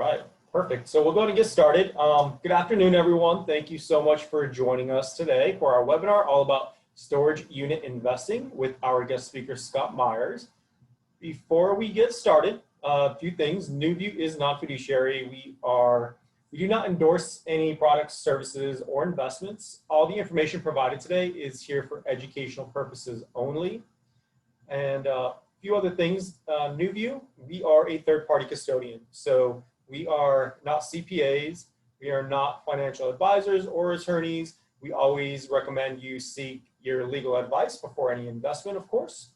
right, perfect. So we'll go ahead and get started. Good afternoon, everyone. Thank you so much for joining us today for our webinar all about storage unit investing with our guest speaker, Scott Meyers. Before we get started, a few things. Nuview is non-fiduciary. We do not endorse any products, services, or investments. All the information provided today is here for educational purposes only. And a few other things, Nuview, we are a third-party custodian. So we are not CPAs, we are not financial advisors or attorneys. We always recommend you seek your legal advice before any investment, of course.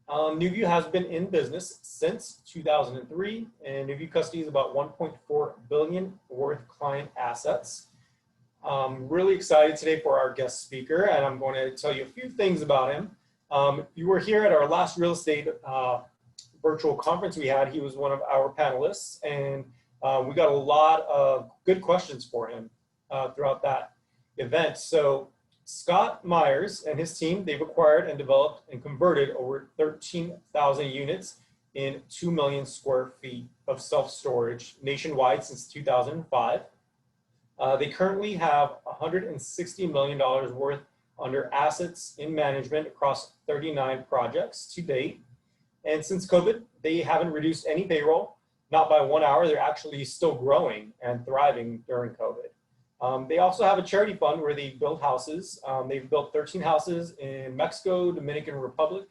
Nuview has been in business since 2003, and Nuview custodies about $1.4 billion worth client assets. I'm really excited today for our guest speaker, and I'm going to tell you a few things about him. You were here at our last real estate virtual conference we had. He was one of our panelists, and we got a lot of good questions for him throughout that event. So Scott Meyers and his team, they've acquired and developed and converted over 13,000 units in 2 million square feet of self-storage nationwide since 2005. They currently have $160 million worth under assets in management across 39 projects to date. And since COVID, they haven't reduced any payroll, not by 1 hour. They're actually still growing and thriving during COVID. They also have a charity fund where they build houses. They've built 13 houses in Mexico, Dominican Republic,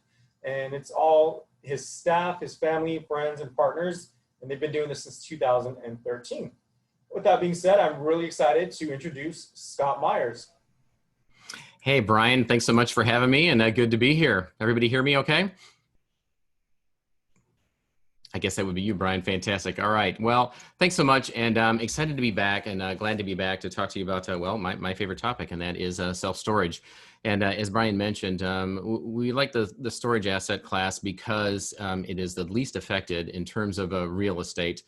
and it's all his staff, his family, friends, and partners, and they've been doing this since 2013. With that being said, I'm really excited to introduce Scott Meyers. Hey, Brian, thanks so much for having me, and good to be here. Everybody hear me okay? I guess that would be you, Brian. Fantastic. All right. Well, thanks so much. And I'm excited to be back and glad to be back to talk to you about, well, my favorite topic, and that is self-storage. And as Brian mentioned, we like the storage asset class because it is the least affected in terms of real estate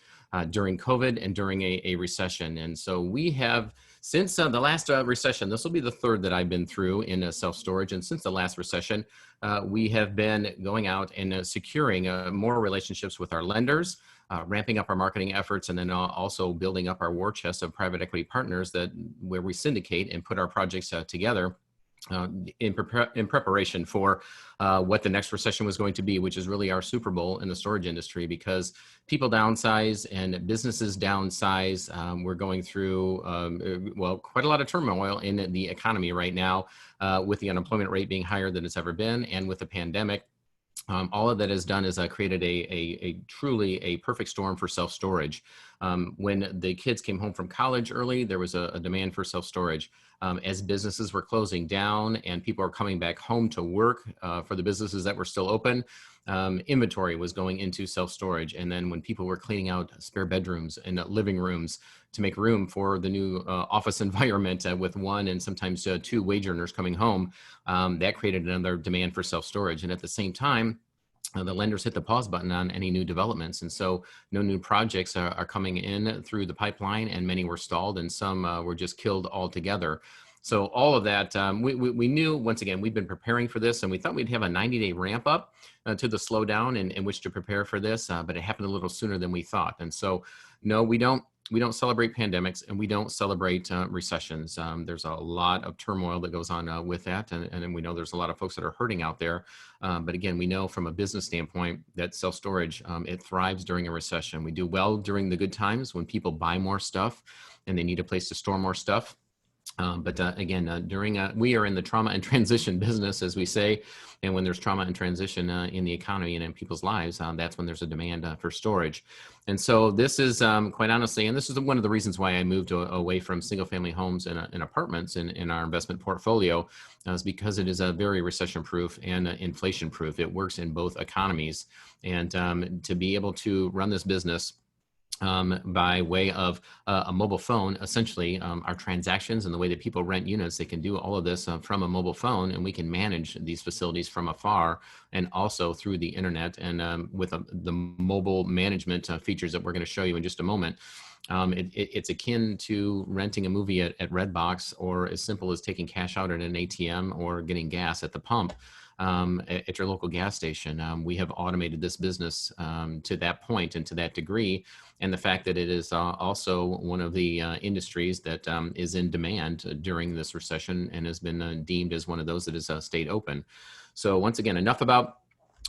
during COVID and during a recession. And so we have, since the last recession, this will be the third that I've been through in self-storage. And since the last recession, we have been going out and securing more relationships with our lenders, ramping up our marketing efforts, and then also building up our war chest of private equity partners where we syndicate and put our projects together in preparation for what the next recession was going to be, which is really our Super Bowl in the storage industry, because people downsize and businesses downsize. We're going through, well, quite a lot of turmoil in the economy right now, with the unemployment rate being higher than it's ever been, and with the pandemic. All of that has done is created a truly a perfect storm for self-storage. When the kids came home from college early, there was a demand for self-storage. As businesses were closing down and people are coming back home to work for the businesses that were still open, inventory was going into self-storage. And then when people were cleaning out spare bedrooms and living rooms to make room for the new office environment with one and sometimes two wage earners coming home, that created another demand for self-storage. And at the same time, the lenders hit the pause button on any new developments. And so no new projects are coming in through the pipeline, and many were stalled, and some were just killed altogether. So all of that, we knew, once again, we've been preparing for this, and we thought we'd have a 90-day ramp up to the slowdown in which to prepare for this, but it happened a little sooner than we thought. And so, no, we don't celebrate pandemics, and we don't celebrate recessions. There's a lot of turmoil that goes on with that, and we know there's a lot of folks that are hurting out there. But again, we know from a business standpoint that self-storage, it thrives during a recession. We do well during the good times when people buy more stuff and they need a place to store more stuff. But again, we are in the trauma and transition business, as we say, and when there's trauma and transition in the economy and in people's lives, that's when there's a demand for storage. And so this is quite honestly, and this is one of the reasons why I moved away from single-family homes and apartments in our investment portfolio, is because it is a very recession-proof and inflation-proof. It works in both economies, and to be able to run this business by way of a mobile phone, essentially our transactions and the way that people rent units, they can do all of this from a mobile phone, and we can manage these facilities from afar and also through the internet, and with the mobile management features that we're going to show you in just a moment. It's akin to renting a movie at Redbox, or as simple as taking cash out at an ATM or getting gas at the pump. at your local gas station. We have automated this business to that point and to that degree. And the fact that it is also one of the industries that is in demand during this recession and has been deemed as one of those that has stayed open. So once again, enough about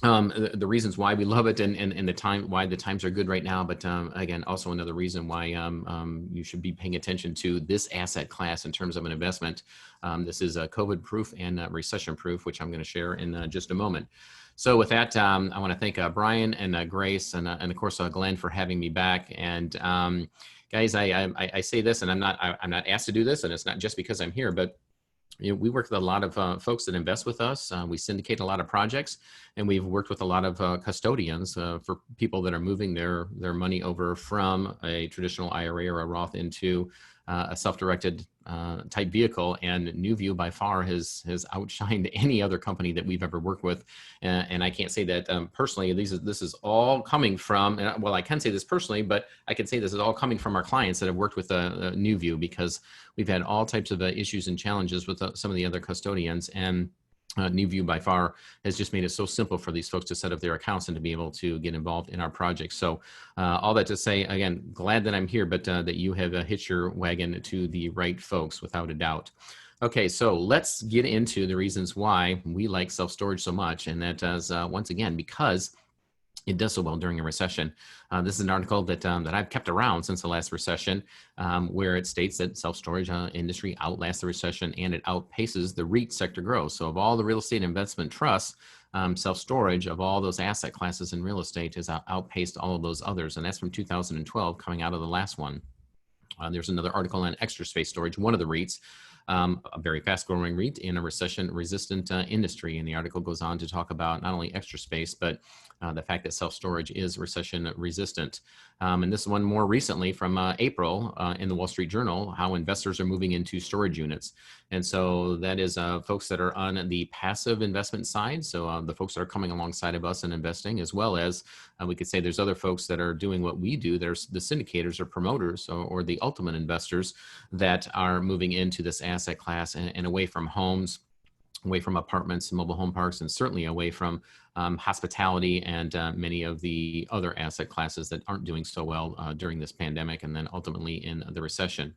the reasons why we love it and the time, why the times are good right now. But again, also another reason why you should be paying attention to this asset class in terms of an investment. This is COVID proof and recession proof, which I'm going to share in just a moment. So with that, I want to thank Brian and Grace and of course Glenn for having me back. And guys, I say this, and I'm not asked to do this, and it's not just because I'm here, but we work with a lot of folks that invest with us. We syndicate a lot of projects, and we've worked with a lot of custodians for people that are moving their money over from a traditional IRA or a Roth into a self-directed type vehicle. And Nuview by far has outshined any other company that we've ever worked with. And I can't say that personally. This is all coming from, well, I can say this personally, but I can say this is all coming from our clients that have worked with Nuview, because we've had all types of issues and challenges with some of the other custodians. And Nuview by far has just made it so simple for these folks to set up their accounts and to be able to get involved in our projects. So all that to say, again, glad that I'm here, but that you have hitched your wagon to the right folks without a doubt. Okay, so let's get into the reasons why we like self-storage so much. And that is, once again, because it does so well during a recession. This is an article that I've kept around since the last recession, where it states that self-storage industry outlasts the recession and it outpaces the REIT sector growth. So of all the real estate investment trusts, self-storage of all those asset classes in real estate has outpaced all of those others. And that's from 2012 coming out of the last one. There's another article on extra space storage, one of the REITs, a very fast growing REIT in a recession resistant industry. And the article goes on to talk about not only extra space, but the fact that self-storage is recession resistant. And this one more recently from April in the Wall Street Journal, how investors are moving into storage units. And so that is folks that are on the passive investment side. So the folks that are coming alongside of us and investing, as well as we could say there's other folks that are doing what we do. There's the syndicators or promoters or the ultimate investors that are moving into this asset class and away from homes, away from apartments, mobile home parks, and certainly away from hospitality and many of the other asset classes that aren't doing so well during this pandemic, and then ultimately in the recession.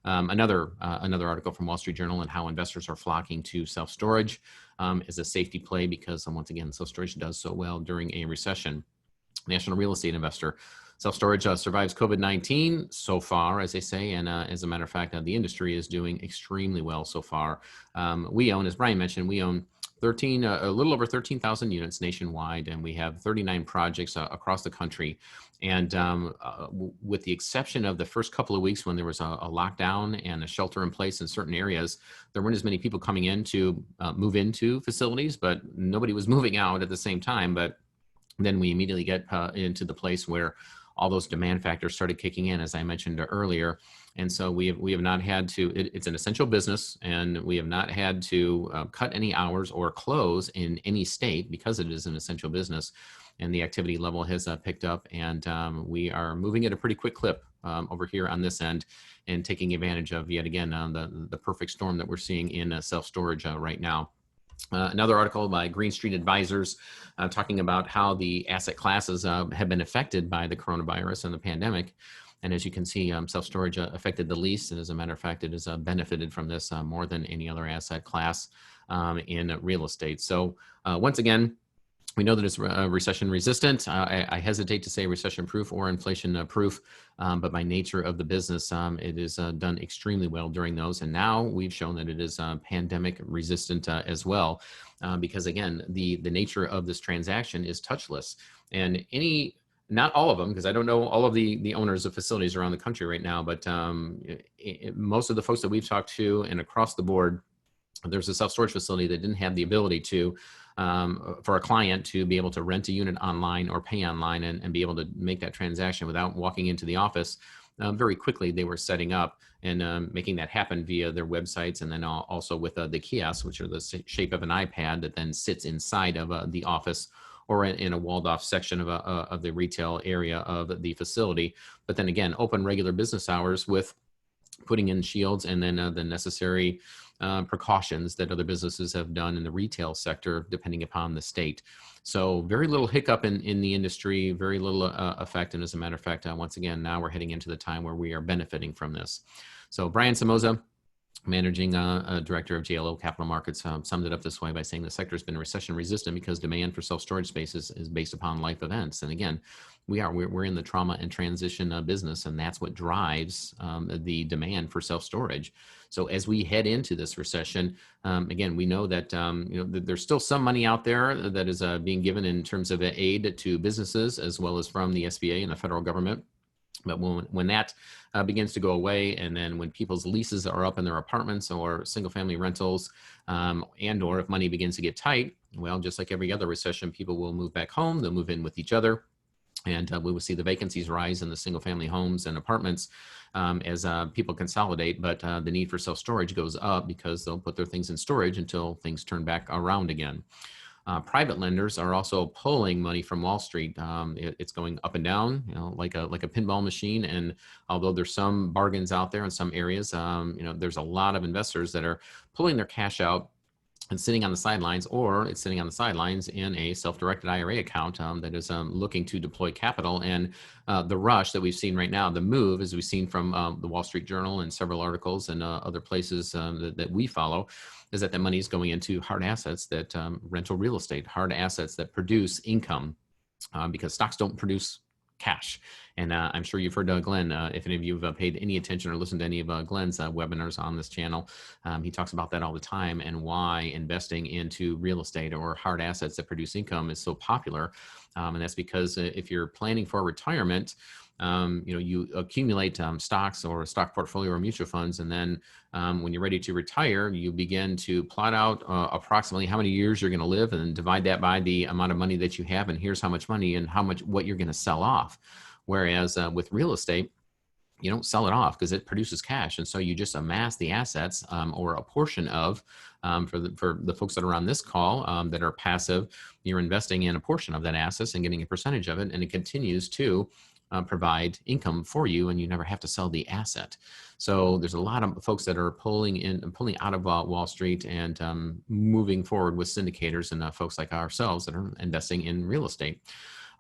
Another article from Wall Street Journal on how investors are flocking to self-storage is a safety play, because once again, self-storage does so well during a recession. National Real Estate Investor. Self-storage survives COVID-19 so far, as they say, and as a matter of fact, the industry is doing extremely well so far. We own, as Brian mentioned, we own a little over 13,000 units nationwide, and we have 39 projects across the country. And with the exception of the first couple of weeks when there was a lockdown and a shelter in place in certain areas, there weren't as many people coming in to move into facilities, but nobody was moving out at the same time. But then we immediately get into the place where all those demand factors started kicking in, as I mentioned earlier. And so we have not had to, it's an essential business, and we have not had to cut any hours or close in any state because it is an essential business. And the activity level has picked up, and we are moving at a pretty quick clip over here on this end and taking advantage of, yet again, the perfect storm that we're seeing in self-storage right now. Another article by Green Street Advisors talking about how the asset classes have been affected by the coronavirus and the pandemic. And as you can see, self-storage affected the least. And as a matter of fact, it has benefited from this more than any other asset class in real estate. So once again, we know that it's recession resistant. I hesitate to say recession proof or inflation proof, but by nature of the business, it is done extremely well during those. And now we've shown that it is pandemic resistant as well, because again, the nature of this transaction is touchless. And not all of them, because I don't know all of the owners of facilities around the country right now, but most of the folks that we've talked to and across the board, there's a self-storage facility that didn't have the ability to, for a client to be able to rent a unit online or pay online and be able to make that transaction without walking into the office. Very quickly, they were setting up and making that happen via their websites, and then also with the kiosks, which are the shape of an iPad that then sits inside of the office or in a walled off section of the retail area of the facility. But then again, open regular business hours with putting in shields and then the necessary precautions that other businesses have done in the retail sector, depending upon the state. So very little hiccup in the industry, very little effect. And as a matter of fact, once again, now we're heading into the time where we are benefiting from this. So Brian Somoza, managing director of JLO Capital Markets, summed it up this way by saying the sector has been recession resistant because demand for self-storage spaces is based upon life events. And again, we're in the trauma and transition business, and that's what drives the demand for self-storage. So as we head into this recession, again, we know that there's still some money out there that is being given in terms of aid to businesses, as well as from the SBA and the federal government. But when that begins to go away, and then when people's leases are up in their apartments or single family rentals, and or if money begins to get tight, well, just like every other recession, people will move back home, they'll move in with each other. And we will see the vacancies rise in the single family homes and apartments as people consolidate. But the need for self-storage goes up because they'll put their things in storage until things turn back around again. Private lenders are also pulling money from Wall Street. It's going up and down, like a pinball machine. And although there's some bargains out there in some areas, there's a lot of investors that are pulling their cash out and sitting on the sidelines, or it's sitting on the sidelines in a self-directed IRA account that is looking to deploy capital. And the rush that we've seen right now, the move, as we've seen from the Wall Street Journal and several articles and other places that we follow, is that the money is going into hard assets, that rental real estate, hard assets that produce income, because stocks don't produce cash. And I'm sure you've heard Glenn, if any of you have paid any attention or listened to any of Glenn's webinars on this channel, he talks about that all the time, and why investing into real estate or hard assets that produce income is so popular. And that's because if you're planning for retirement, you accumulate stocks or a stock portfolio or mutual funds, and then when you're ready to retire, you begin to plot out approximately how many years you're going to live, and then divide that by the amount of money that you have, and here's how much money and what you're going to sell off. Whereas with real estate, you don't sell it off because it produces cash, and so you just amass the assets or a portion of. For the folks that are on this call that are passive, you're investing in a portion of that assets and getting a percentage of it, and it continues to provide income for you, and you never have to sell the asset. So there's a lot of folks that are pulling out of Wall Street and moving forward with syndicators and folks like ourselves that are investing in real estate.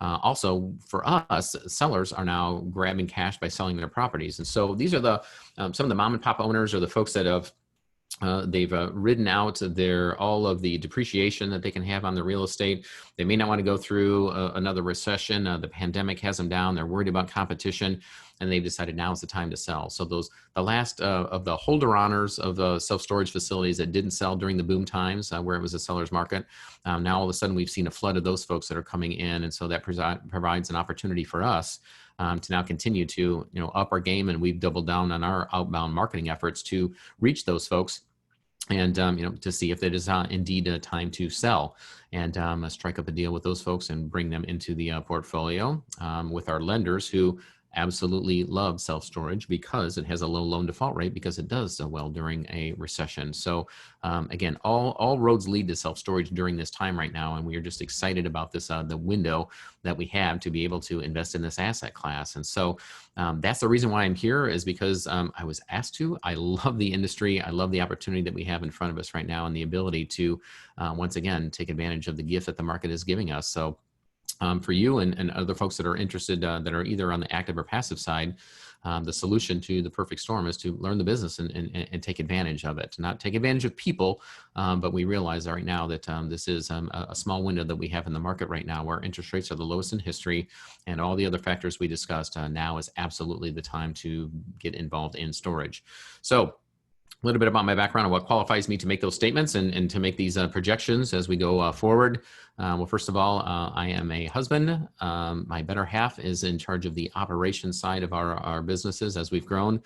Also, for us, sellers are now grabbing cash by selling their properties. And so these are some of the mom and pop owners, or the folks that have they've ridden out all of the depreciation that they can have on the real estate. They may not want to go through another recession. The pandemic has them down. They're worried about competition, and they've decided now is the time to sell. So the last of the holder honors of the self-storage facilities that didn't sell during the boom times, where it was a seller's market, now all of a sudden we've seen a flood of those folks that are coming in, and so that provides an opportunity for us to now continue to up our game, and we've doubled down on our outbound marketing efforts to reach those folks, and to see if it is indeed a time to sell, and strike up a deal with those folks and bring them into the portfolio with our lenders, who absolutely love self-storage because it has a low loan default rate, because it does so well during a recession. So again, all roads lead to self-storage during this time right now, and we are just excited about this, the window that we have to be able to invest in this asset class. And so that's the reason why I'm here, is because I was asked to. I love the industry. I love the opportunity that we have in front of us right now, and the ability to once again take advantage of the gift that the market is giving us. So for you and other folks that are interested, that are either on the active or passive side, the solution to the perfect storm is to learn the business and take advantage of it. Not take advantage of people, but we realize right now that this is a small window that we have in the market right now, where interest rates are the lowest in history, and all the other factors we discussed. Now is absolutely the time to get involved in storage. So a little bit about my background and what qualifies me to make those statements and to make these projections as we go forward. Well, first of all, I am a husband. My better half is in charge of the operations side of our businesses as we've grown.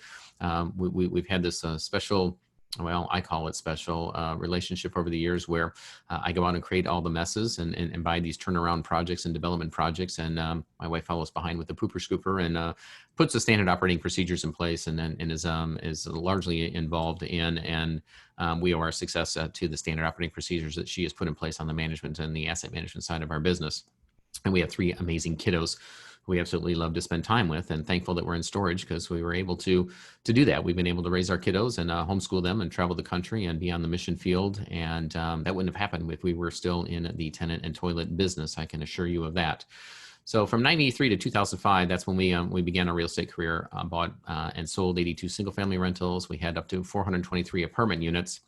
We've had this special, well, I call it special, relationship over the years, where I go out and create all the messes and buy these turnaround projects and development projects. And my wife follows behind with the pooper scooper and puts the standard operating procedures in place, and is largely involved in, and we owe our success to the standard operating procedures that she has put in place on the management and the asset management side of our business. And we have 3 amazing kiddos we absolutely love to spend time with, and thankful that we're in storage because we were able to do that. We've been able to raise our kiddos and homeschool them and travel the country and be on the mission field. And that wouldn't have happened if we were still in the tenant and toilet business. I can assure you of that. So from 93 to 2005, that's when we began our real estate career, bought and sold 82 single family rentals. We had up to 423 apartment units,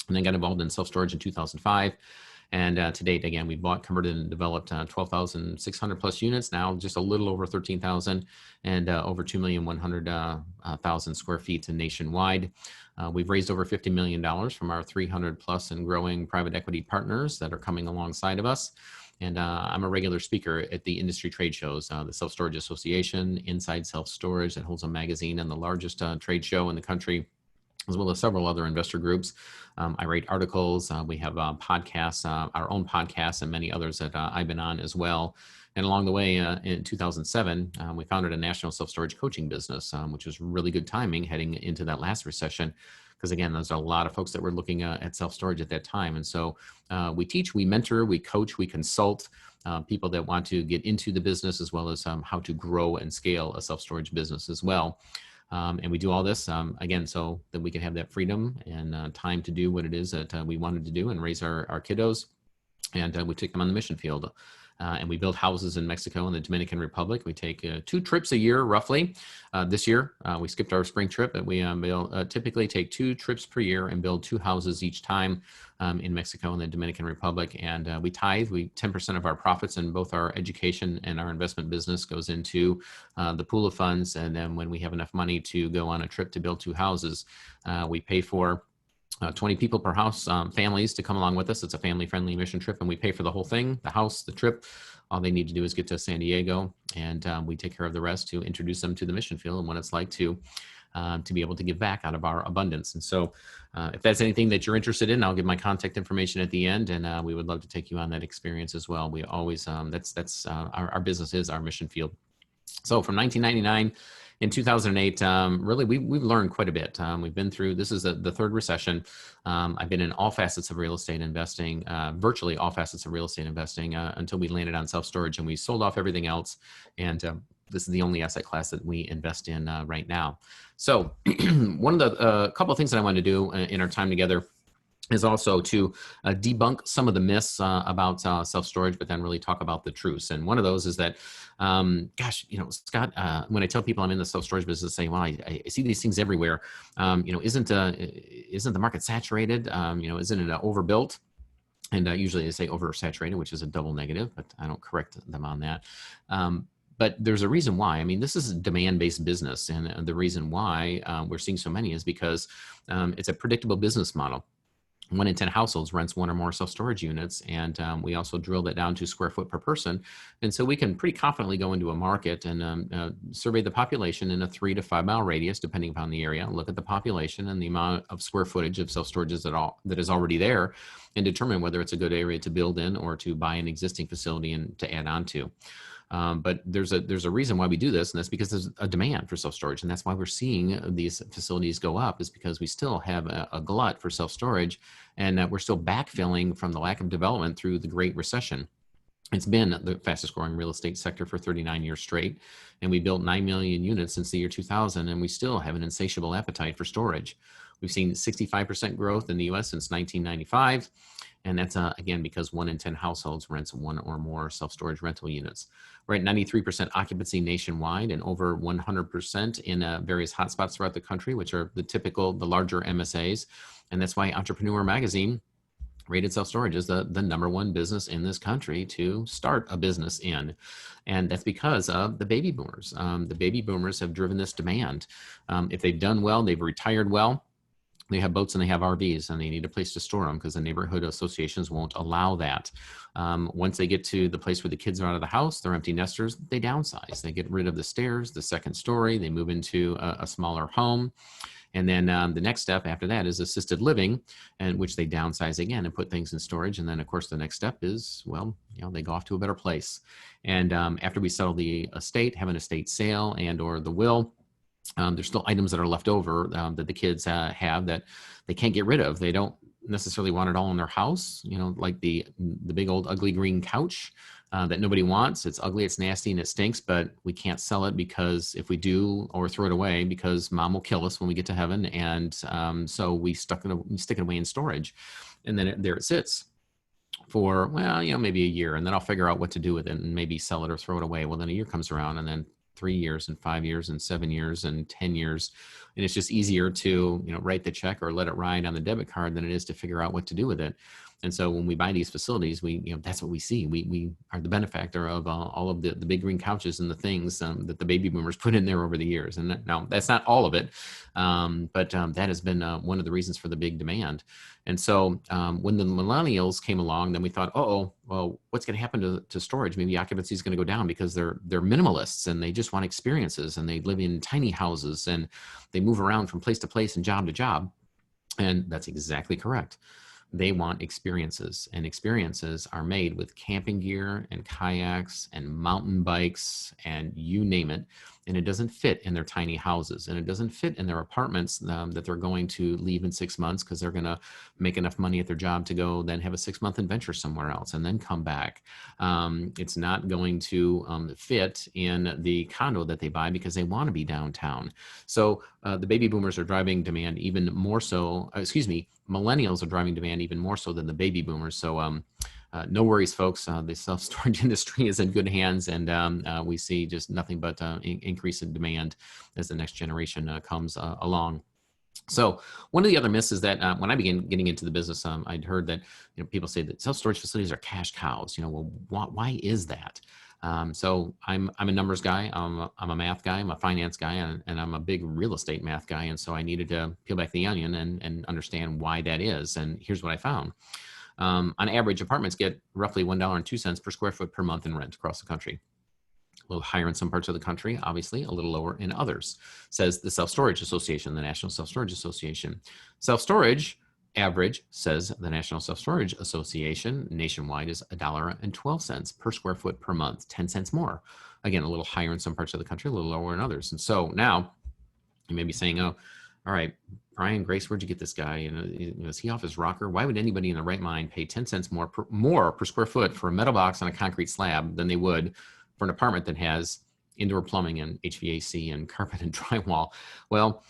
and then got involved in self-storage in 2005. And to date, again, we bought, converted, and developed 12,600 plus units, now just a little over 13,000, and over 2,100,000 square feet nationwide. We've raised over $50 million from our 300 plus and growing private equity partners that are coming alongside of us. And I'm a regular speaker at the industry trade shows, the Self-Storage Association, Inside Self-Storage, that holds a magazine and the largest trade show in the country, as well as several other investor groups. I write articles. We have podcasts, our own podcasts, and many others that I've been on as well. And along the way, in 2007, we founded a national self-storage coaching business, which was really good timing heading into that last recession. Because again, there's a lot of folks that were looking at self-storage at that time. And so we teach, we mentor, we coach, we consult people that want to get into the business, as well as how to grow and scale a self-storage business as well. And we do all this, again, so that we can have that freedom and time to do what it is that we wanted to do and raise our kiddos. And we take them on the mission field. And we build houses in Mexico and the Dominican Republic. We take 2 trips a year, roughly. This year, we skipped our spring trip, but we typically take 2 trips per year and build 2 houses each time in Mexico and the Dominican Republic. And we tithe. 10% of our profits in both our education and our investment business goes into the pool of funds. And then when we have enough money to go on a trip to build 2 houses, we pay for 20 people per house, families to come along with us. It's a family-friendly mission trip, and we pay for the whole thing, the house, the trip. All they need to do is get to San Diego, and we take care of the rest to introduce them to the mission field and what it's like to be able to give back out of our abundance. And so if that's anything that you're interested in, I'll give my contact information at the end, and we would love to take you on that experience as well. We always, that's our business is our mission field. So from 1999, in 2008, really, we've learned quite a bit. We've been through, this is the 3rd recession. I've been in all facets of real estate investing, virtually all facets of real estate investing until we landed on self-storage, and we sold off everything else. And this is the only asset class that we invest in right now. So one of the couple of things that I wanted to do in our time together is also to debunk some of the myths about self-storage, but then really talk about the truths. And one of those is that, gosh, Scott, when I tell people I'm in the self-storage business, saying, well, I see these things everywhere, isn't the market saturated? Isn't it overbuilt? And usually they say oversaturated, which is a double negative, but I don't correct them on that. But there's a reason why. I mean, this is a demand-based business. And the reason why we're seeing so many is because it's a predictable business model. 1 in 10 households rents 1 or more self-storage units. And we also drill that down to square foot per person. And so we can pretty confidently go into a market and survey the population in a 3 to 5 mile radius, depending upon the area, look at the population and the amount of square footage of self-storage that is already there, and determine whether it's a good area to build in or to buy an existing facility and to add on to. But there's a reason why we do this, and that's because there's a demand for self-storage, and that's why we're seeing these facilities go up, is because we still have a glut for self-storage, and we're still backfilling from the lack of development through the Great Recession. It's been the fastest growing real estate sector for 39 years straight, and we built 9 million units since the year 2000, and we still have an insatiable appetite for storage. We've seen 65% growth in the U.S. since 1995. And that's, again, because 1 in 10 households rents 1 or more self-storage rental units. We're at 93% occupancy nationwide and over 100% in various hotspots throughout the country, which are the larger MSAs. And that's why Entrepreneur Magazine rated self-storage as the number 1 business in this country to start a business in. And that's because of the baby boomers. The baby boomers have driven this demand. If they've done well, they've retired well, they have boats and they have RVs, and they need a place to store them because the neighborhood associations won't allow that. Once they get to the place where the kids are out of the house, they're empty nesters, they downsize. They get rid of the stairs, the second story, they move into a smaller home. And then the next step after that is assisted living, and which they downsize again and put things in storage. And then, of course, the next step is, well, they go off to a better place. And after we settle the estate, have an estate sale and or the will, there's still items that are left over that the kids have that they can't get rid of. They don't necessarily want it all in their house, like the big old ugly green couch. that nobody wants. It's ugly, it's nasty, and it stinks, but we can't sell it because if we do, or throw it away, because mom will kill us when we get to heaven. And so we stick it away in storage. And then there it sits for, well, maybe a year. And then I'll figure out what to do with it and maybe sell it or throw it away. Well, then a year comes around, and then 3 years and 5 years and 7 years and 10 years. And it's just easier to, write the check or let it ride on the debit card than it is to figure out what to do with it. And so when we buy these facilities, that's what we see. We are the benefactor of all of the big green couches and the things that the baby boomers put in there over the years. And now that's not all of it, but that has been one of the reasons for the big demand. And so when the millennials came along, then we thought, well, what's going to happen to storage? Maybe occupancy is going to go down because they're minimalists and they just want experiences, and they live in tiny houses and they move around from place to place and job to job. And that's exactly correct. They want experiences, and experiences are made with camping gear and kayaks and mountain bikes and you name it. And it doesn't fit in their tiny houses, and it doesn't fit in their apartments that they're going to leave in 6 months because they're going to make enough money at their job to go then have a 6-month adventure somewhere else and then come back. It's not going to fit in the condo that they buy because they want to be downtown. So the baby boomers are driving demand even more so, millennials are driving demand even more so than the baby boomers. So no worries, folks. The self-storage industry is in good hands, and we see just nothing but increase in demand as the next generation comes along. So one of the other myths is that when I began getting into the business, I'd heard that people say that self-storage facilities are cash cows. Well, why is that? So I'm a numbers guy. I'm a math guy. I'm a finance guy, and I'm a big real estate math guy. And so I needed to peel back the onion and understand why that is. And here's what I found. On average, apartments get roughly $1.02 per square foot per month in rent across the country. A little higher in some parts of the country, obviously, a little lower in others, says the Self-Storage Association, the National Self-Storage Association. Self-storage average, says the National Self-Storage Association, nationwide is $1.12 per square foot per month, 10 cents more. Again, a little higher in some parts of the country, a little lower in others. And so now you may be saying, oh, all right, Brian, Grace, where'd you get this guy? Is he off his rocker? Why would anybody in their right mind pay 10 cents more per square foot for a metal box on a concrete slab than they would for an apartment that has indoor plumbing and HVAC and carpet and drywall? Well,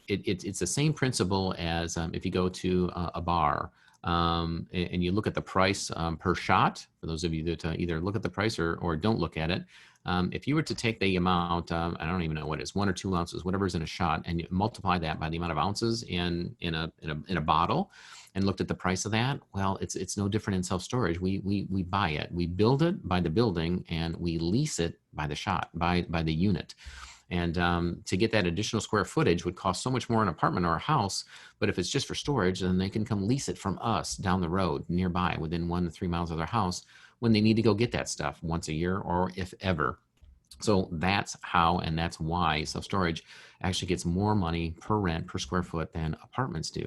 it's the same principle as if you go to a bar and you look at the price per shot. For those of you that either look at the price or don't look at it, if you were to take the amount, I don't even know what it is, 1 or 2 ounces, whatever's in a shot, and you multiply that by the amount of ounces in a bottle, and looked at the price of that, well, it's no different in self-storage. We buy it, we build it by the building, and we lease it by the shot, by the unit. And to get that additional square footage would cost so much more an apartment or a house. But if it's just for storage, then they can come lease it from us down the road, nearby, within 1 to 3 miles of their house, when they need to go get that stuff once a year or if ever. So that's how, and that's why self-storage actually gets more money per rent per square foot than apartments do.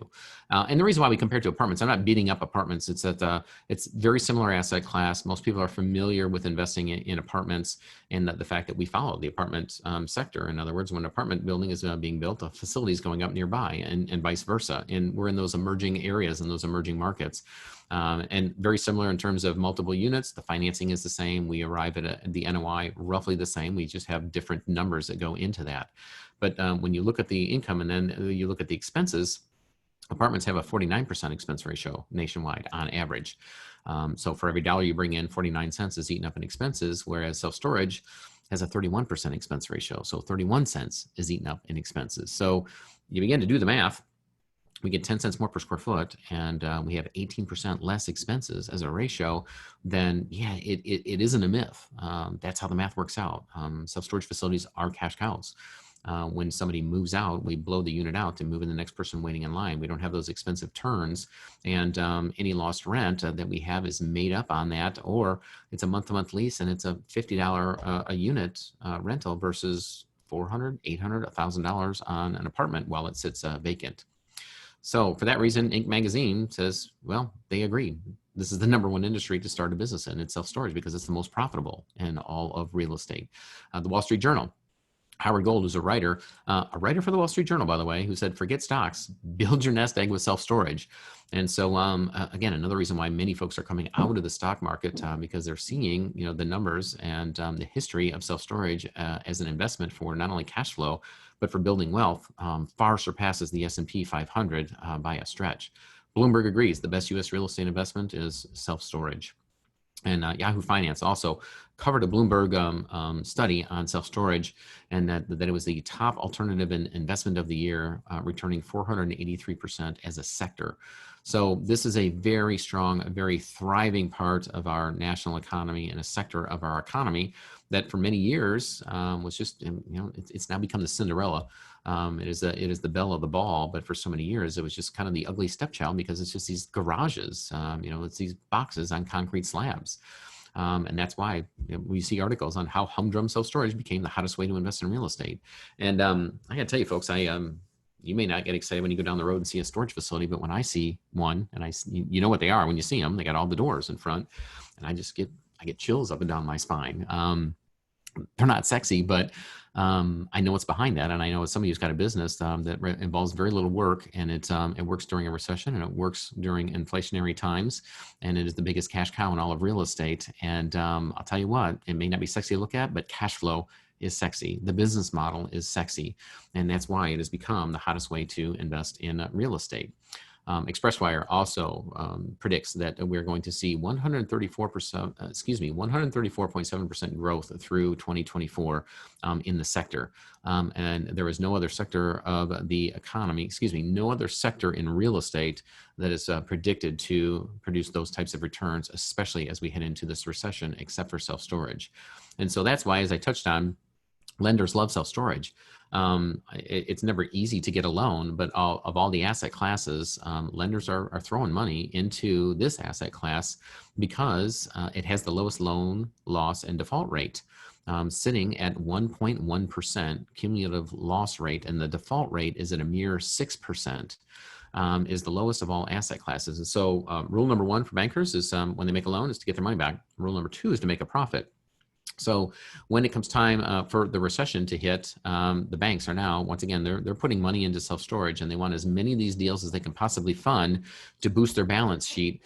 And the reason why we compare to apartments, I'm not beating up apartments. It's that it's very similar asset class. Most people are familiar with investing in apartments, and the fact that we follow the apartment sector. In other words, when an apartment building is being built, a facility is going up nearby, and vice versa. And we're in those emerging areas and those emerging markets. And very similar in terms of multiple units. The financing is the same. We arrive at the NOI roughly the same. We just have different numbers that go into that. But when you look at the income and then you look at the expenses, apartments have a 49% expense ratio nationwide on average. So for every dollar you bring in, 49 cents is eaten up in expenses, whereas self-storage has a 31% expense ratio. So 31 cents is eaten up in expenses. So you begin to do the math. We get 10 cents more per square foot, and we have 18% less expenses as a ratio. Then, yeah, it isn't a myth. That's how the math works out. Self-storage facilities are cash cows. When somebody moves out, we blow the unit out to move in the next person waiting in line. We don't have those expensive turns, and any lost rent that we have is made up on that, or it's a month-to-month lease and it's a $50 a unit rental versus $400, $800, $1,000 on an apartment while it sits vacant. So for that reason, Inc. magazine says, well, they agree. This is the #1 industry to start a business in. It's self-storage because it's the most profitable in all of real estate. The Wall Street Journal Howard Gold, who's a writer for the Wall Street Journal, by the way, who said, forget stocks, build your nest egg with self-storage. And so, again, another reason why many folks are coming out of the stock market, because they're seeing, the numbers and the history of self-storage as an investment for not only cash flow, but for building wealth, far surpasses the S&P 500 by a stretch. Bloomberg agrees the best U.S. real estate investment is self-storage. And Yahoo Finance also covered a Bloomberg study on self-storage, and that it was the top alternative investment of the year, returning 483% as a sector. So this is a very strong, a very thriving part of our national economy and a sector of our economy that for many years was just, it's now become the Cinderella. It is the belle of the ball, but for so many years it was just kind of the ugly stepchild because it's just these garages, it's these boxes on concrete slabs. And that's why we see articles on how humdrum self-storage became the hottest way to invest in real estate. And I gotta tell you folks, you may not get excited when you go down the road and see a storage facility, but when I see one, and you know what they are when you see them, they got all the doors in front, and I get chills up and down my spine. They're not sexy, but I know what's behind that, and I know as somebody who's got a business that involves very little work, and it works during a recession, and it works during inflationary times, and it is the biggest cash cow in all of real estate. And I'll tell you what, it may not be sexy to look at, but cash flow is sexy. The business model is sexy, and that's why it has become the hottest way to invest in real estate. ExpressWire also predicts that we're going to see 134.7% growth through 2024 in the sector. And there is no other sector of the economy, no other sector in real estate that is predicted to produce those types of returns, especially as we head into this recession, except for self-storage. And so that's why, as I touched on, lenders love self-storage. It's never easy to get a loan, but of all the asset classes, lenders are throwing money into this asset class because it has the lowest loan loss and default rate, sitting at 1.1% cumulative loss rate, and the default rate is at a mere 6%. Is the lowest of all asset classes. And so rule number one for bankers is when they make a loan is to get their money back. Rule number two is to make a profit. So when it comes time for the recession to hit, the banks are now, once again, they're putting money into self-storage, and they want as many of these deals as they can possibly fund to boost their balance sheet,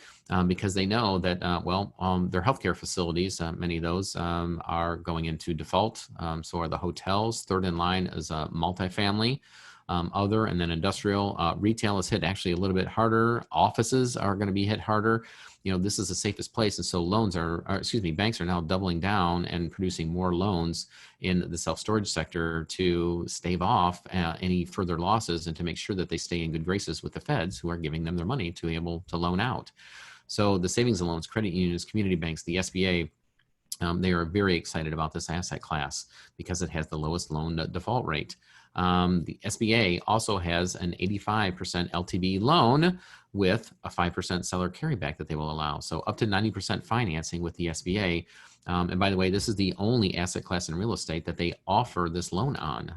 because they know that, their healthcare facilities, many of those are going into default. So are the hotels. Third in line is multifamily. Other, and then industrial. Retail is hit actually a little bit harder. Offices are going to be hit harder. This is the safest place. And so banks are now doubling down and producing more loans in the self-storage sector to stave off any further losses and to make sure that they stay in good graces with the feds, who are giving them their money to be able to loan out. So the savings and loans, credit unions, community banks, the SBA, they are very excited about this asset class because it has the lowest loan default rate. The SBA also has an 85% LTV loan with a 5% seller carryback that they will allow. So up to 90% financing with the SBA. And by the way, this is the only asset class in real estate that they offer this loan on.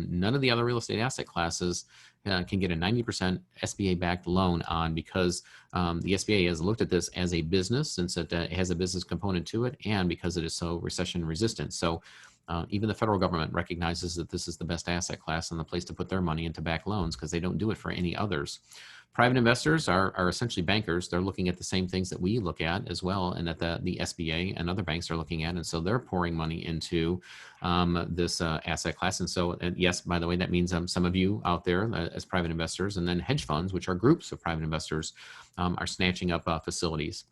None of the other real estate asset classes can get a 90% SBA-backed loan on, because the SBA has looked at this as a business, since it has a business component to it, and because it is so recession resistant. So even the federal government recognizes that this is the best asset class and the place to put their money into back loans, because they don't do it for any others. Private investors are essentially bankers. They're looking at the same things that we look at as well, and that the SBA and other banks are looking at. And so they're pouring money into this asset class. And so, yes, by the way, that means some of you out there as private investors, and then hedge funds, which are groups of private investors, are snatching up facilities.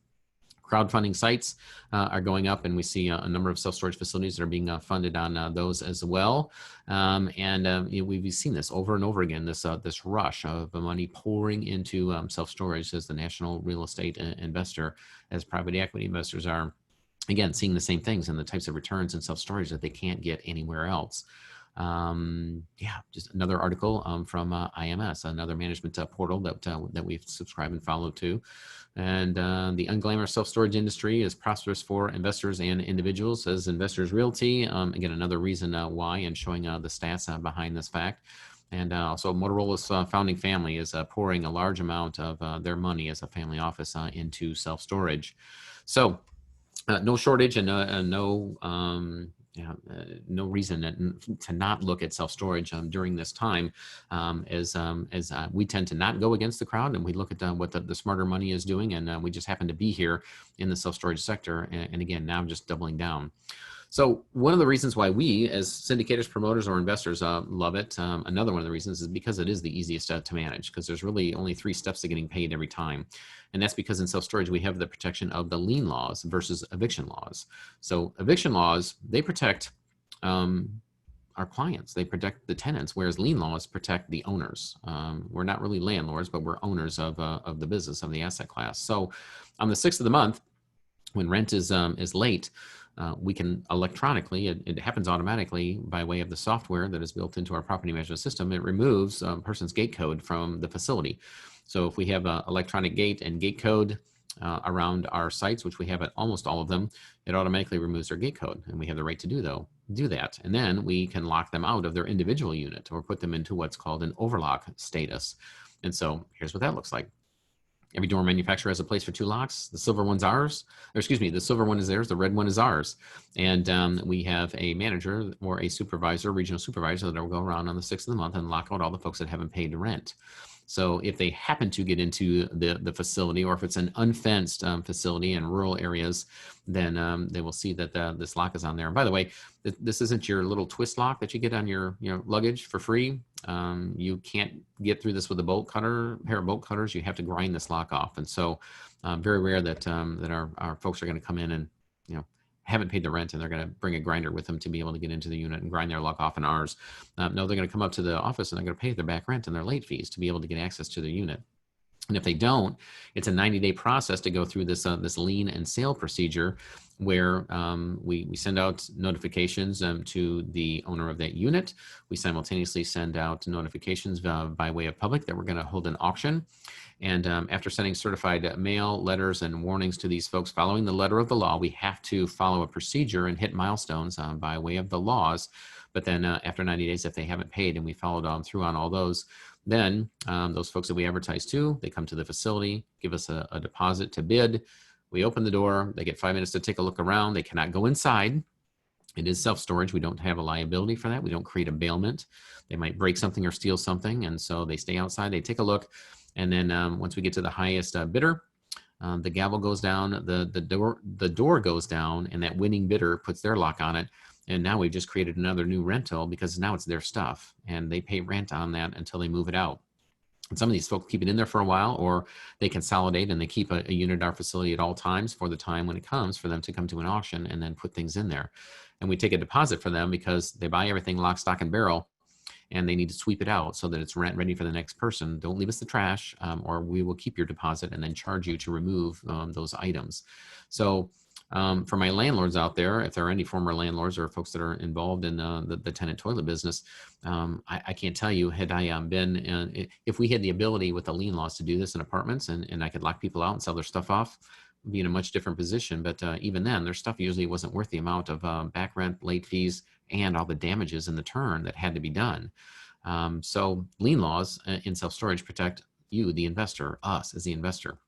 Crowdfunding sites are going up, and we see a number of self-storage facilities that are being funded on those as well. We've seen this over and over again, this rush of money pouring into self-storage as the national real estate investor, as private equity investors are, again, seeing the same things and the types of returns in self-storage that they can't get anywhere else. Just another article from IMS, another management portal that we've subscribed and followed to. And the unglamorous self-storage industry is prosperous for investors and individuals, says Investors Realty. Again, another reason why, and showing the stats behind this fact. And also Motorola's founding family is pouring a large amount of their money as a family office into self-storage. So no shortage and no no reason to not look at self-storage during this time, as we tend to not go against the crowd, and we look at what the smarter money is doing, and we just happen to be here in the self-storage sector, and again, now I'm just doubling down. So one of the reasons why we, as syndicators, promoters, or investors, love it, another one of the reasons is because it is the easiest to manage, because there's really only 3 steps to getting paid every time. And that's because in self-storage, we have the protection of the lien laws versus eviction laws. So eviction laws, they protect our clients, they protect the tenants, whereas lien laws protect the owners. We're not really landlords, but we're owners of the business, of the asset class. So on the 6th of the month, when rent is late, we can electronically, it happens automatically by way of the software that is built into our property management system. It removes a person's gate code from the facility. So if we have an electronic gate and gate code around our sites, which we have at almost all of them, it automatically removes their gate code, and we have the right to do that. And then we can lock them out of their individual unit or put them into what's called an overlock status. And so here's what that looks like. Every door manufacturer has a place for 2 locks. The silver one's ours, or excuse me, the silver one is theirs, the red one is ours. And we have a manager or a supervisor, regional supervisor, that will go around on the 6th of the month and lock out all the folks that haven't paid rent. So if they happen to get into the facility, or if it's an unfenced facility in rural areas, then they will see that this lock is on there. And by the way, this isn't your little twist lock that you get on your luggage for free. You can't get through this with a pair of bolt cutters. You have to grind this lock off. And so very rare that our folks are going to come in and haven't paid the rent, and they're going to bring a grinder with them to be able to get into the unit and grind their lock off in ours. No, they're going to come up to the office and they're going to pay their back rent and their late fees to be able to get access to their unit. And if they don't, it's a 90-day process to go through this lien and sale procedure, where we send out notifications to the owner of that unit. We simultaneously send out notifications by way of public that we're going to hold an auction. And after sending certified mail, letters, and warnings to these folks following the letter of the law, we have to follow a procedure and hit milestones by way of the laws. But then after 90 days, if they haven't paid and we followed through on all those, then those folks that we advertise to, they come to the facility, give us a deposit to bid. We open the door. They get 5 minutes to take a look around. They cannot go inside. It is self-storage. We don't have a liability for that. We don't create a bailment. They might break something or steal something, and so they stay outside. They take a look, and then once we get to the highest bidder, the gavel goes down, the door goes down, and that winning bidder puts their lock on it. And now we've just created another new rental, because now it's their stuff, and they pay rent on that until they move it out. And some of these folks keep it in there for a while, or they consolidate and they keep a unit at our facility at all times for the time when it comes for them to come to an auction and then put things in there. And we take a deposit for them because they buy everything lock, stock, and barrel, and they need to sweep it out so that it's rent ready for the next person. Don't leave us the trash, or we will keep your deposit and then charge you to remove those items. So for my landlords out there, if there are any former landlords or folks that are involved in the tenant toilet business, I can't tell you, had I been, if we had the ability with the lien laws to do this in apartments, and I could lock people out and sell their stuff off, we'd be in a much different position. But even then, their stuff usually wasn't worth the amount of back rent, late fees, and all the damages in the turn that had to be done. So lien laws in self-storage protect you, the investor, us as the investor.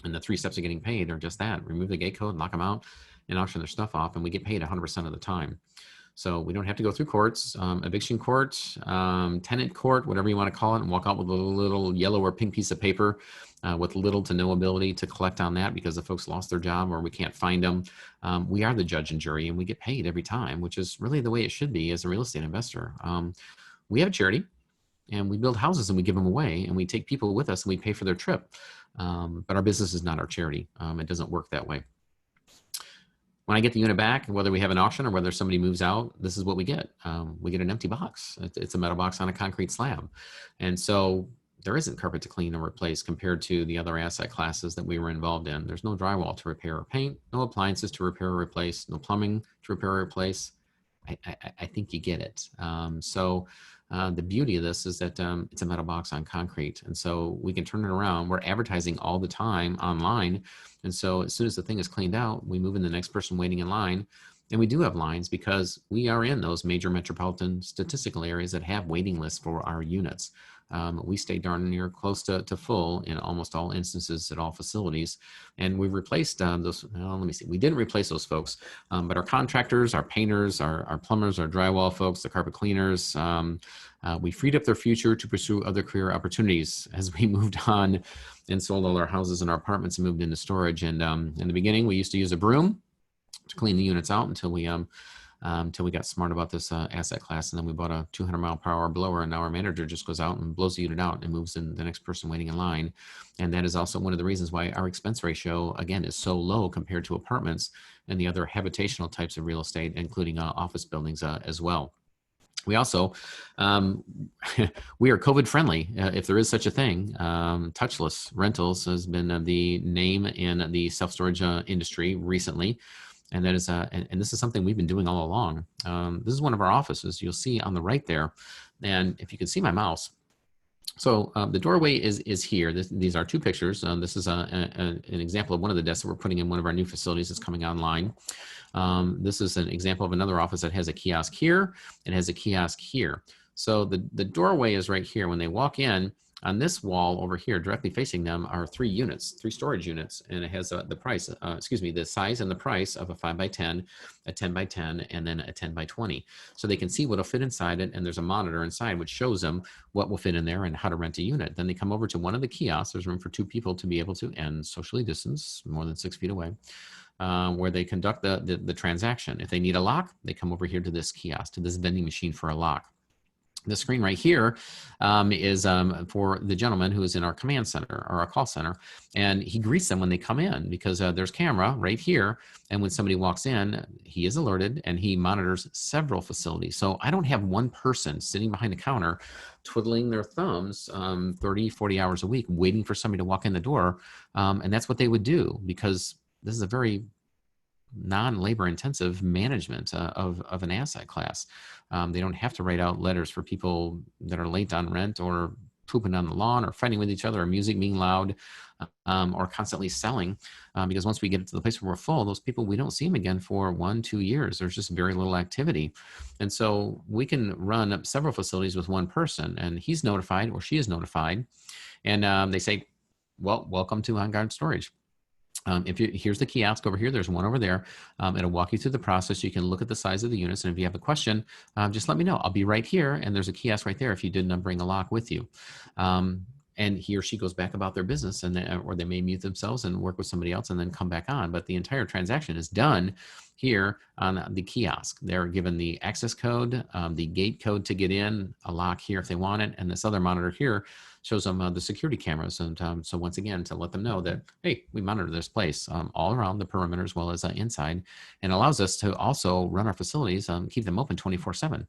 And the 3 steps of getting paid are just that: remove the gate code, knock them out, and auction their stuff off. And we get paid 100% of the time. So we don't have to go through courts, eviction court, tenant court, whatever you want to call it, and walk out with a little yellow or pink piece of paper with little to no ability to collect on that because the folks lost their job or we can't find them. We are the judge and jury, and we get paid every time, which is really the way it should be as a real estate investor. We have a charity, and we build houses and we give them away, and we take people with us and we pay for their trip. But our business is not our charity. It doesn't work that way. When I get the unit back, whether we have an auction or whether somebody moves out, this is what we get. We get an empty box. It's a metal box on a concrete slab. And so there isn't carpet to clean or replace compared to the other asset classes that we were involved in. There's no drywall to repair or paint, no appliances to repair or replace, no plumbing to repair or replace. I think you get it. The beauty of this is that it's a metal box on concrete. And so we can turn it around. We're advertising all the time online. And so as soon as the thing is cleaned out, we move in the next person waiting in line. And we do have lines because we are in those major metropolitan statistical areas that have waiting lists for our units. we stay darn near close to full in almost all instances at all facilities. And we've replaced those, well, let me see, we didn't replace those folks, but our contractors, our painters, our plumbers, our drywall folks, the carpet cleaners, we freed up their future to pursue other career opportunities as we moved on and sold all our houses and our apartments and moved into storage. And in the beginning, we used to use a broom to clean the units out until we got smart about this asset class. And then we bought a 200-mile-per-hour blower, and now our manager just goes out and blows the unit out and moves in the next person waiting in line. And that is also one of the reasons why our expense ratio, again, is so low compared to apartments and the other habitational types of real estate, including office buildings as well. We also, we are COVID friendly, if there is such a thing. Touchless Rentals has been the name in the self-storage industry recently. And that is, and this is something we've been doing all along. This is one of our offices. You'll see on the right there. And if you can see my mouse. So the doorway is here. These are two pictures. This is an example of one of the desks that we're putting in one of our new facilities that's coming online. This is an example of another office that has a kiosk here. It has a kiosk here. So the doorway is right here. When they walk in, on this wall over here, directly facing them, are three storage units, and it has the size and the price of a 5x10, a 10x10, and then a 10x20. So they can see what'll fit inside it, and there's a monitor inside which shows them what will fit in there and how to rent a unit. Then they come over to one of the kiosks. There's room for two people to be able to, and socially distance, more than 6 feet away, where they conduct the transaction. If they need a lock, they come over here to this kiosk, to this vending machine for a lock. The screen right here is for the gentleman who is in our command center or our call center, and he greets them when they come in because there's camera right here, and when somebody walks in, he is alerted and he monitors several facilities. So I don't have one person sitting behind the counter twiddling their thumbs 30, 40 hours a week waiting for somebody to walk in the door, and that's what they would do because this is a very non-labor intensive management of an asset class. They don't have to write out letters for people that are late on rent or pooping on the lawn or fighting with each other or music being loud or constantly selling because once we get to the place where we're full, those people, we don't see them again for 1-2 years. There's just very little activity. And so we can run up several facilities with one person, and he's notified or she is notified, and they say, well, welcome to On Guard Storage. Here's the kiosk over here. There's one over there. It'll walk you through the process. You can look at the size of the units. And if you have a question, just let me know. I'll be right here. And there's a kiosk right there if you didn't bring a lock with you. And he or she goes back about their business, or they may mute themselves and work with somebody else and then come back on. But the entire transaction is done here on the kiosk. They're given the access code, the gate code to get in, a lock here if they want it, and this other monitor here shows them the security cameras. And so once again, to let them know that, hey, we monitor this place all around the perimeter as well as inside, and allows us to also run our facilities, keep them open 24/7.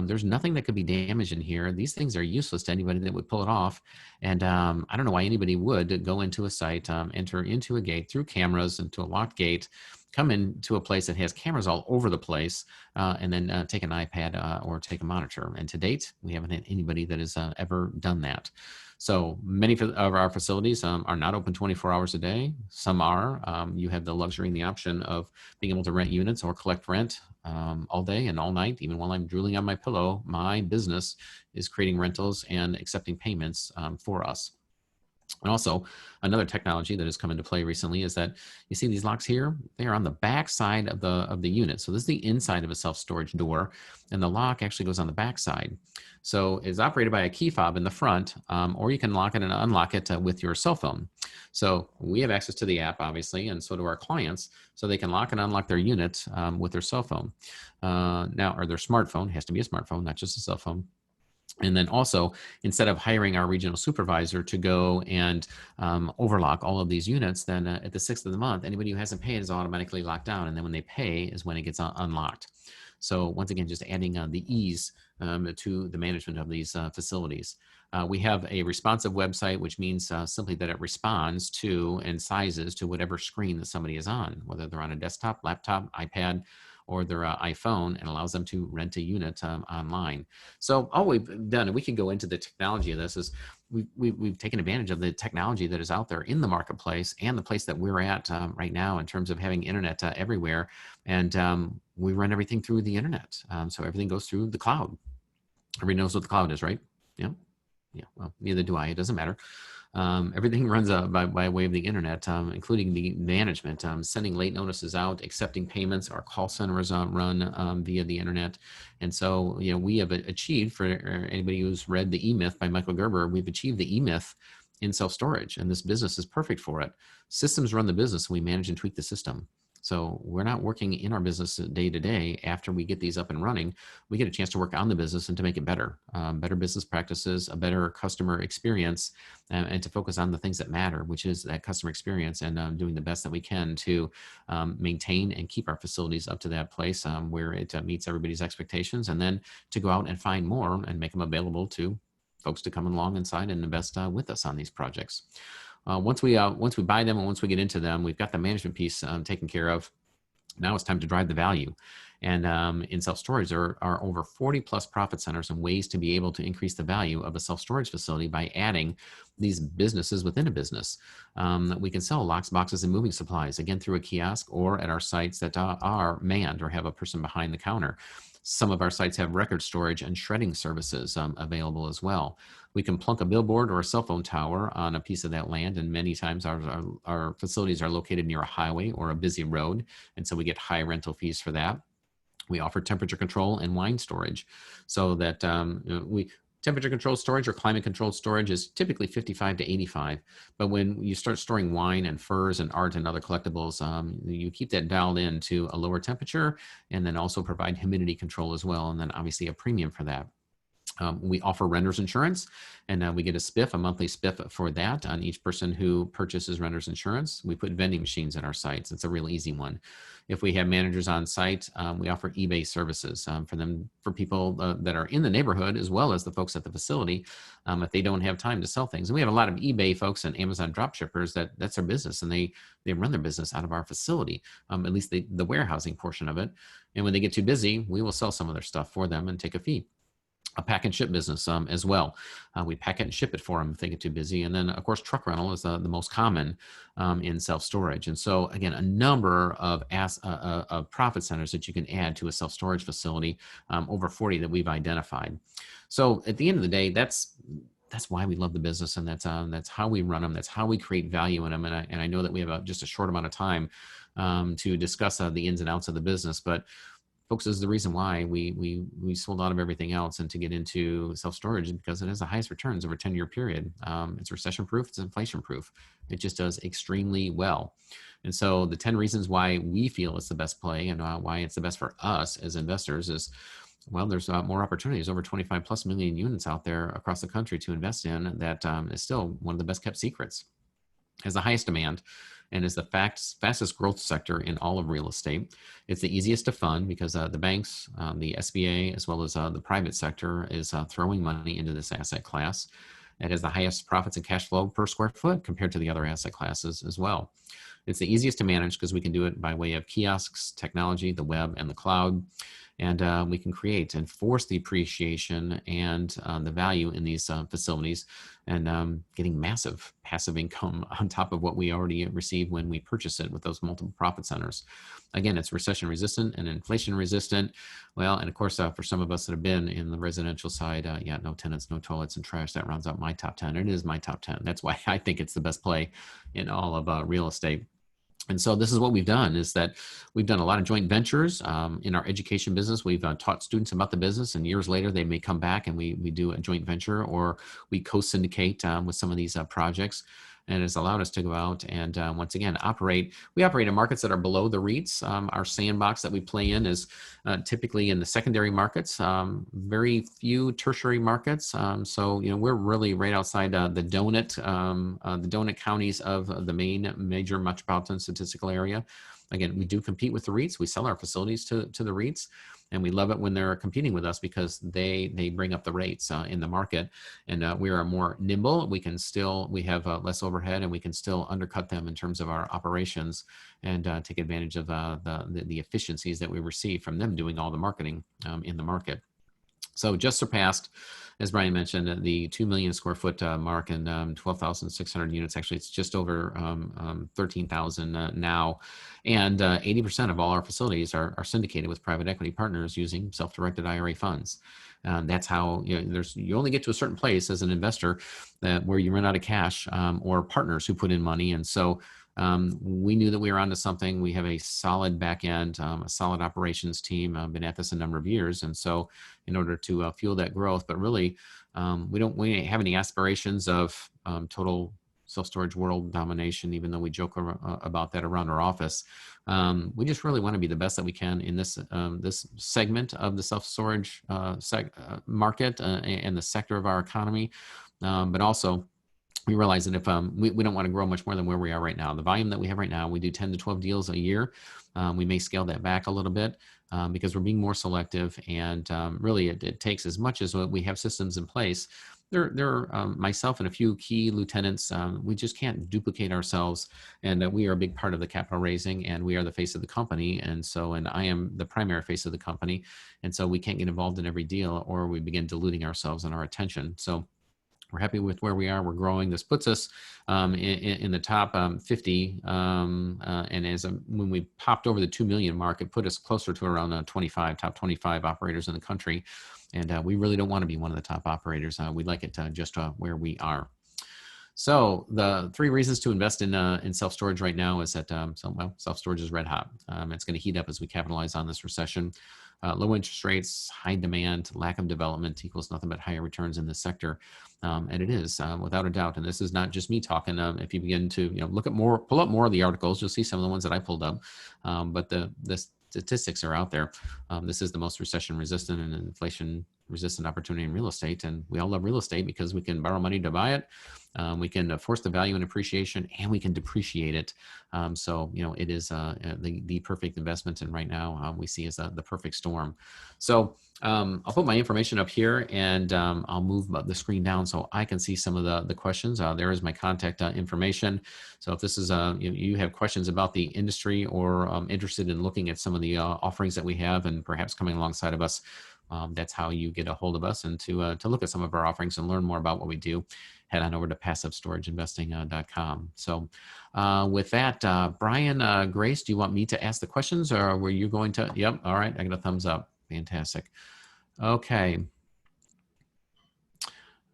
There's nothing that could be damaged in here. These things are useless to anybody that would pull it off. And I don't know why anybody would go into a site, enter into a gate through cameras into a locked gate, come into a place that has cameras all over the place, and then take an iPad or take a monitor. And to date, we haven't had anybody that has ever done that. So many of our facilities are not open 24 hours a day. Some are. You have the luxury and the option of being able to rent units or collect rent all day and all night. Even while I'm drooling on my pillow, my business is creating rentals and accepting payments for us. And also, another technology that has come into play recently is that you see these locks here, they are on the back side of the unit. So this is the inside of a self-storage door, and the lock actually goes on the back side. So it's operated by a key fob in the front, or you can lock it and unlock it with your cell phone. So we have access to the app, obviously, and so do our clients, so they can lock and unlock their unit with their cell phone. Now, or their smartphone, it has to be a smartphone, not just a cell phone. And then also, instead of hiring our regional supervisor to go and overlock all of these units, then at the 6th of the month, anybody who hasn't paid is automatically locked down. And then when they pay is when it gets unlocked. So once again, just adding the ease to the management of these facilities. We have a responsive website, which means simply that it responds to and sizes to whatever screen that somebody is on, whether they're on a desktop, laptop, iPad, or their iPhone, and allows them to rent a unit online. So all we've done, and we can go into the technology of this, is we've taken advantage of the technology that is out there in the marketplace and the place that we're at right now in terms of having internet everywhere. And we run everything through the internet. So everything goes through the cloud. Everybody knows what the cloud is, right? Yeah. Yeah, well, neither do I. It doesn't matter. Everything runs by way of the internet, including the management, sending late notices out, accepting payments. Our call center is run via the internet. And so, we have achieved, for anybody who's read The E-Myth by Michael Gerber, we've achieved the E-Myth in self-storage, and this business is perfect for it. Systems run the business, and we manage and tweak the system. So we're not working in our business day to day. After we get these up and running, we get a chance to work on the business and to make it better, better business practices, a better customer experience, and to focus on the things that matter, which is that customer experience, and doing the best that we can to maintain and keep our facilities up to that place where it meets everybody's expectations, and then to go out and find more and make them available to folks to come along inside and invest with us on these projects. Once we buy them and once we get into them, we've got the management piece taken care of. Now it's time to drive the value. And in self-storage, there are over 40 plus profit centers and ways to be able to increase the value of a self-storage facility by adding these businesses within a business. We can sell locks, boxes, and moving supplies, again, through a kiosk or at our sites that are manned or have a person behind the counter. Some of our sites have record storage and shredding services available as well. We can plunk a billboard or a cell phone tower on a piece of that land, and many times our facilities are located near a highway or a busy road, and so we get high rental fees for that. We offer temperature control and wine storage, so that temperature controlled storage or climate controlled storage is typically 55 to 85. But when you start storing wine and furs and art and other collectibles, you keep that dialed in to a lower temperature, and then also provide humidity control as well. And then obviously a premium for that. We offer renter's insurance, and we get a monthly spiff for that on each person who purchases renter's insurance. We put vending machines at our sites. It's a real easy one. If we have managers on site, we offer eBay services for people that are in the neighborhood, as well as the folks at the facility, if they don't have time to sell things. And we have a lot of eBay folks and Amazon drop shippers that's their business, and they run their business out of our facility, at least the warehousing portion of it. And when they get too busy, we will sell some of their stuff for them and take a fee. A pack and ship business as well. We pack it and ship it for them if they get too busy. And then, of course, truck rental is the most common in self-storage. And so, again, a number of profit centers that you can add to a self-storage facility, over 40 that we've identified. So at the end of the day, that's why we love the business, and that's how we run them. That's how we create value in them. And I know that we have just a short amount of time to discuss the ins and outs of the business, but folks, this is the reason why we sold out of everything else and to get into self-storage, is because it has the highest returns over a 10-year period. It's recession-proof, it's inflation-proof. It just does extremely well. And so the 10 reasons why we feel it's the best play and why it's the best for us as investors is, well, there's more opportunities, over 25 plus million units out there across the country to invest in. That is still one of the best kept secrets. Has the highest demand and is the fastest growth sector in all of real estate. It's the easiest to fund because the banks, the SBA, as well as the private sector is throwing money into this asset class. It has the highest profits and cash flow per square foot compared to the other asset classes as well. It's the easiest to manage because we can do it by way of kiosks, technology, the web, and the cloud. And we can create and force the appreciation and the value in these facilities, and getting massive passive income on top of what we already receive when we purchase it with those multiple profit centers. Again, it's recession resistant and inflation resistant. Well, and of course, for some of us that have been in the residential side, no tenants, no toilets, and trash. That rounds out my top 10. It is my top 10. That's why I think it's the best play in all of real estate. And so this is what we've done, is that we've done a lot of joint ventures in our education business. We've taught students about the business, and years later they may come back and we do a joint venture, or we co-syndicate with some of these projects. And it's allowed us to go out and once again we operate in markets that are below the REITs. Our sandbox that we play in is typically in the secondary markets, very few tertiary markets. So we're really right outside the donut counties of the major metropolitan statistical area. Again, we do compete with the REITs. We sell our facilities to the REITs, and we love it when they're competing with us because they bring up the rates in the market, and we are more nimble. We have less overhead, and we can still undercut them in terms of our operations and take advantage of the efficiencies that we receive from them doing all the marketing in the market. So just surpassed, as Brian mentioned, the 2 million square foot mark and 12,600 units. Actually, it's just over 13,000 now. And 80% of all our facilities are syndicated with private equity partners using self-directed IRA funds. That's how, you only get to a certain place as an investor where you run out of cash, or partners who put in money. And so we knew that we were onto something. We have a solid back end, a solid operations team. I've been at this a number of years. And so in order to fuel that growth, but really we don't have any aspirations of total self-storage world domination, even though we joke about that around our office. We just really want to be the best that we can in this this segment of the self-storage market and the sector of our economy. But also, we realize that if we don't want to grow much more than where we are right now. The volume that we have right now, we do 10 to 12 deals a year. We may scale that back a little bit because we're being more selective. And really, it takes as much as we have systems in place. There are myself and a few key lieutenants. We just can't duplicate ourselves, and we are a big part of the capital raising, and we are the face of the company. And I am the primary face of the company. And so we can't get involved in every deal, or we begin diluting ourselves and our attention. So we're happy with where we are. We're growing. This puts us in the top 50. And when we popped over the 2 million mark, it put us closer to around top 25 operators in the country. And we really don't want to be one of the top operators. We'd like it just where we are. So the 3 reasons to invest in self-storage right now is that self-storage is red hot. It's going to heat up as we capitalize on this recession. Low interest rates, high demand, lack of development equals nothing but higher returns in this sector. And it is without a doubt. And this is not just me talking. If you begin to pull up more of the articles, you'll see some of the ones that I pulled up. But the statistics are out there. This is the most recession resistant and inflation resistant opportunity in real estate. And we all love real estate because we can borrow money to buy it. We can force the value and appreciation, and we can depreciate it. So it is the perfect investment. And right now we see as the perfect storm. So I'll put my information up here, and I'll move the screen down so I can see some of the questions. There is my contact information. So if this is you have questions about the industry, or interested in looking at some of the offerings that we have and perhaps coming alongside of us, that's how you get a hold of us. And to look at some of our offerings and learn more about what we do, head on over to passivestorageinvesting.com. So with that, Brian, Grace, do you want me to ask the questions, or were you going to? Yep. All right. I got a thumbs up. Fantastic. Okay.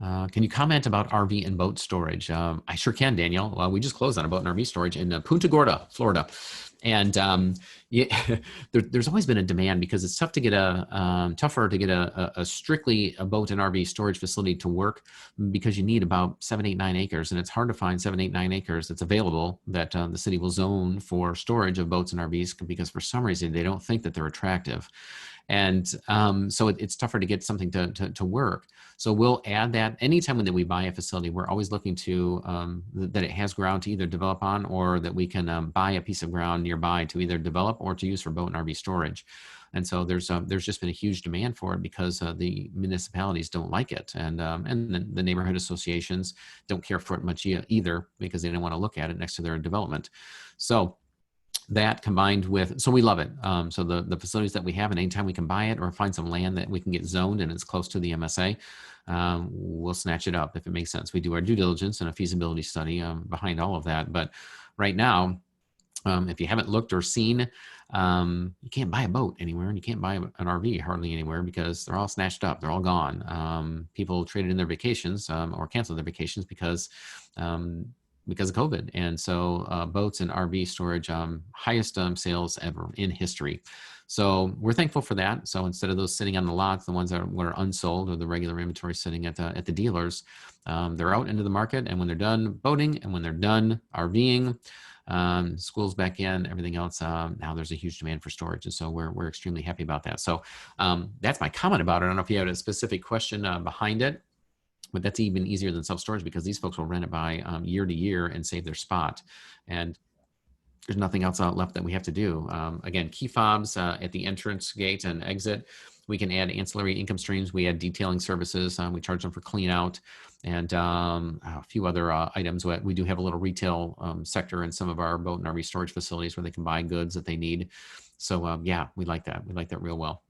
Can you comment about RV and boat storage? I sure can, Daniel. We just closed on a boat and RV storage in Punta Gorda, Florida. And there's always been a demand because it's tough to get tougher to get a strictly a boat and RV storage facility to work, because you need about 7, 8, 9 acres, and it's hard to find 7, 8, 9 acres that's available that the city will zone for storage of boats and RVs, because for some reason they don't think that they're attractive. And so it's tougher to get something to work. So we'll add that anytime that we buy a facility. We're always looking to that it has ground to either develop on, or that we can buy a piece of ground nearby to either develop or to use for boat and RV storage. And so there's just been a huge demand for it, because the municipalities don't like it, and the neighborhood associations don't care for it much either, because they don't want to look at it next to their development. So that combined with, so we love it. So the facilities that we have, and anytime we can buy it or find some land that we can get zoned and it's close to the MSA, we'll snatch it up if it makes sense. We do our due diligence and a feasibility study behind all of that. But right now, if you haven't looked or seen, you can't buy a boat anywhere, and you can't buy an RV hardly anywhere, because they're all snatched up. They're all gone. People traded in their vacations or canceled their vacations because of COVID. And so boats and RV storage, highest sales ever in history. So we're thankful for that. So instead of those sitting on the lots, the ones that were unsold, or the regular inventory sitting at the dealers, they're out into the market. And when they're done boating, and when they're done RVing, school's back in, everything else, now there's a huge demand for storage. And so we're extremely happy about that. So that's my comment about it. I don't know if you have a specific question behind it. But that's even easier than self-storage, because these folks will rent it by year to year and save their spot. And there's nothing else left that we have to do. Again, key fobs at the entrance gate and exit. We can add ancillary income streams. We add detailing services. We charge them for clean out, and a few other items. We do have a little retail sector in some of our boat and RV storage facilities, where they can buy goods that they need. So yeah, we like that. We like that real well.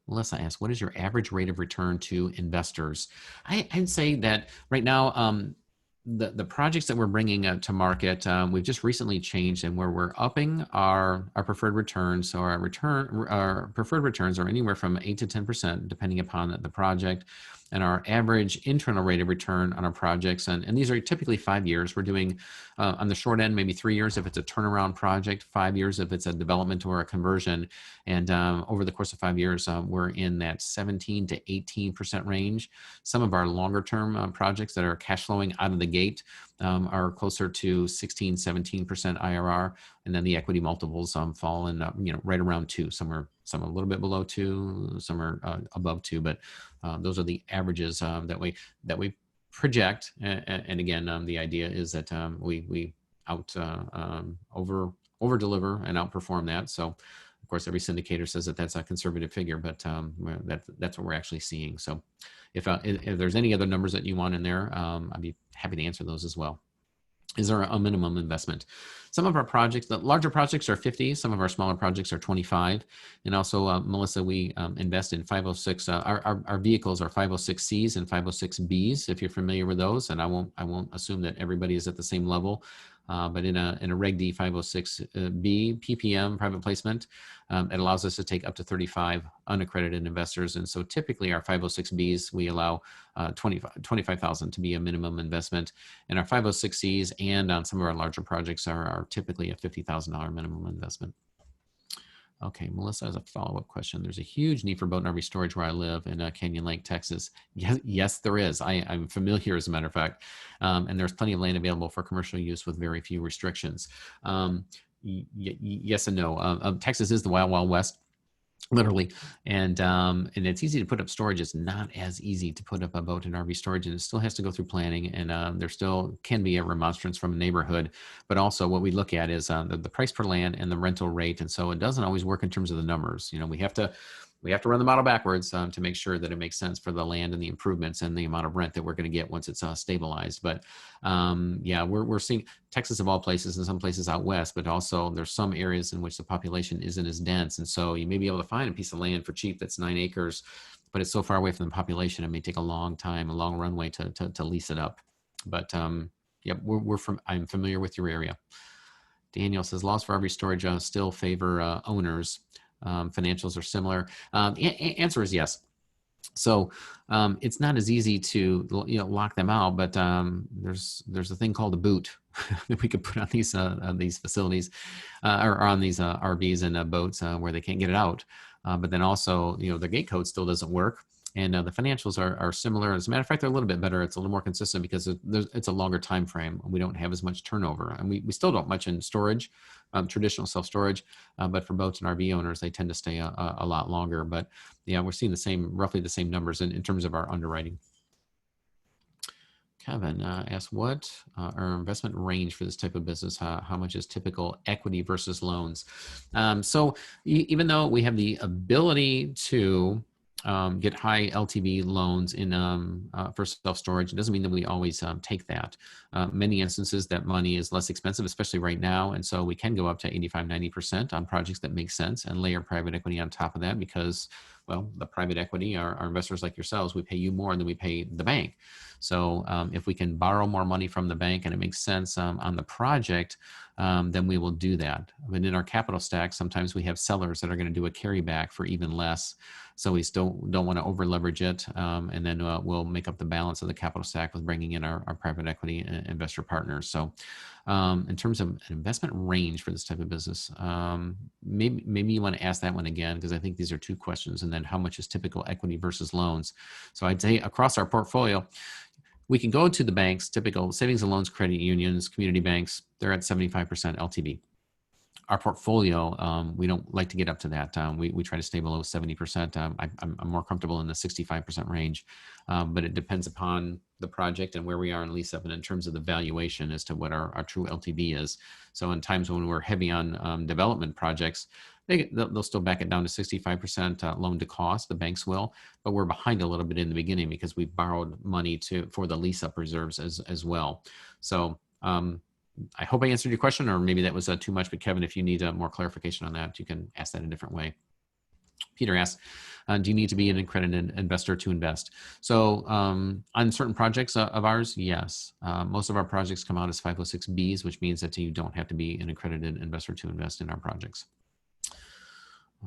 Melissa asks, what is your average rate of return to investors? I'd say that right now, the projects that we're bringing to market, we've just recently changed, and where we're upping our preferred returns. So our preferred returns are anywhere from 8 to 10%, depending upon the project, and our average internal rate of return on our projects. And these are typically 5 years. We're doing on the short end, maybe 3 years if it's a turnaround project, 5 years if it's a development or a conversion. And over the course of 5 years, we're in that 17 to 18% range. Some of our longer term projects that are cash flowing out of the gate are closer to 16, 17% IRR. And then the equity multiples fall in, right around 2. Some are a little bit below 2, some are above 2, but those are the averages that we project. And again, the idea is that we over deliver and outperform that. So of course, every syndicator says that that's a conservative figure, but that's what we're actually seeing. So if there's any other numbers that you want in there, I'd be happy to answer those as well. Is there a minimum investment? Some of our projects, the larger projects are 50, some of our smaller projects are 25. And also, Melissa, we invest in 506, our vehicles are 506Cs and 506Bs, if you're familiar with those. And I won't assume that everybody is at the same level. But in a Reg D 506B PPM private placement, it allows us to take up to 35 unaccredited investors. And so typically our 506Bs, we allow 25,000 to be a minimum investment. And our 506Cs and on some of our larger projects are typically a $50,000 minimum investment. Okay, Melissa has a follow-up question. There's a huge need for boat and RV storage where I live in Canyon Lake, Texas. Yes, there is. I'm familiar, as a matter of fact. And there's plenty of land available for commercial use with very few restrictions. Yes and no. Texas is the wild, wild west, literally. And it's easy to put up storage. It's not as easy to put up a boat and RV storage, and it still has to go through planning. And there still can be a remonstrance from a neighborhood. But also what we look at is the price per land and the rental rate. And so it doesn't always work in terms of the numbers. We have to run the model backwards to make sure that it makes sense for the land and the improvements and the amount of rent that we're going to get once it's stabilized. But yeah, we're seeing Texas of all places and some places out west, but also there's some areas in which the population isn't as dense. And so you may be able to find a piece of land for cheap that's 9 acres, but it's so far away from the population, it may take a long time, a long runway to lease it up. But yeah, I'm familiar with your area. Daniel says, laws for RV storage still favor owners. Financials are similar. Answer is yes. So it's not as easy to lock them out, but there's a thing called a boot that we could put on these facilities or on these RVs and boats where they can't get it out. But then also, the gate code still doesn't work. And the financials are similar. As a matter of fact, they're a little bit better. It's a little more consistent because it's a longer time frame. We don't have as much turnover. And we still don't much in storage, traditional self-storage. But for boats and RV owners, they tend to stay a lot longer. But yeah, we're seeing roughly the same numbers in terms of our underwriting. Kevin asked, what our investment range for this type of business? How much is typical equity versus loans? So even though we have the ability to get high LTV loans for self-storage, it doesn't mean that we always take that. Many instances that money is less expensive, especially right now. And so we can go up to 85, 90% on projects that make sense and layer private equity on top of that because, well, the private equity, our investors like yourselves, we pay you more than we pay the bank. So if we can borrow more money from the bank and it makes sense on the project, then we will do that. But in our capital stack, sometimes we have sellers that are going to do a carryback for even less. So we still don't want to over leverage it. And then we'll make up the balance of the capital stack with bringing in our private equity investor partners. So in terms of an investment range for this type of business, maybe you want to ask that one again, because I think these are two questions. And then how much is typical equity versus loans? So I'd say across our portfolio, we can go to the banks, typical savings and loans, credit unions, community banks, they're at 75% LTV. Our portfolio, we don't like to get up to that. We try to stay below 70%. I'm more comfortable in the 65% range, but it depends upon the project and where we are in lease up and in terms of the valuation as to what our true LTV is. So in times when we're heavy on development projects, they'll still back it down to 65% loan to cost, the banks will, but we're behind a little bit in the beginning because we borrowed money for the lease up reserves as well. So I hope I answered your question, or maybe that was too much, but Kevin, if you need more clarification on that, you can ask that a different way. Peter asks, do you need to be an accredited investor to invest? So on certain projects of ours, yes. Most of our projects come out as 506Bs, which means that you don't have to be an accredited investor to invest in our projects.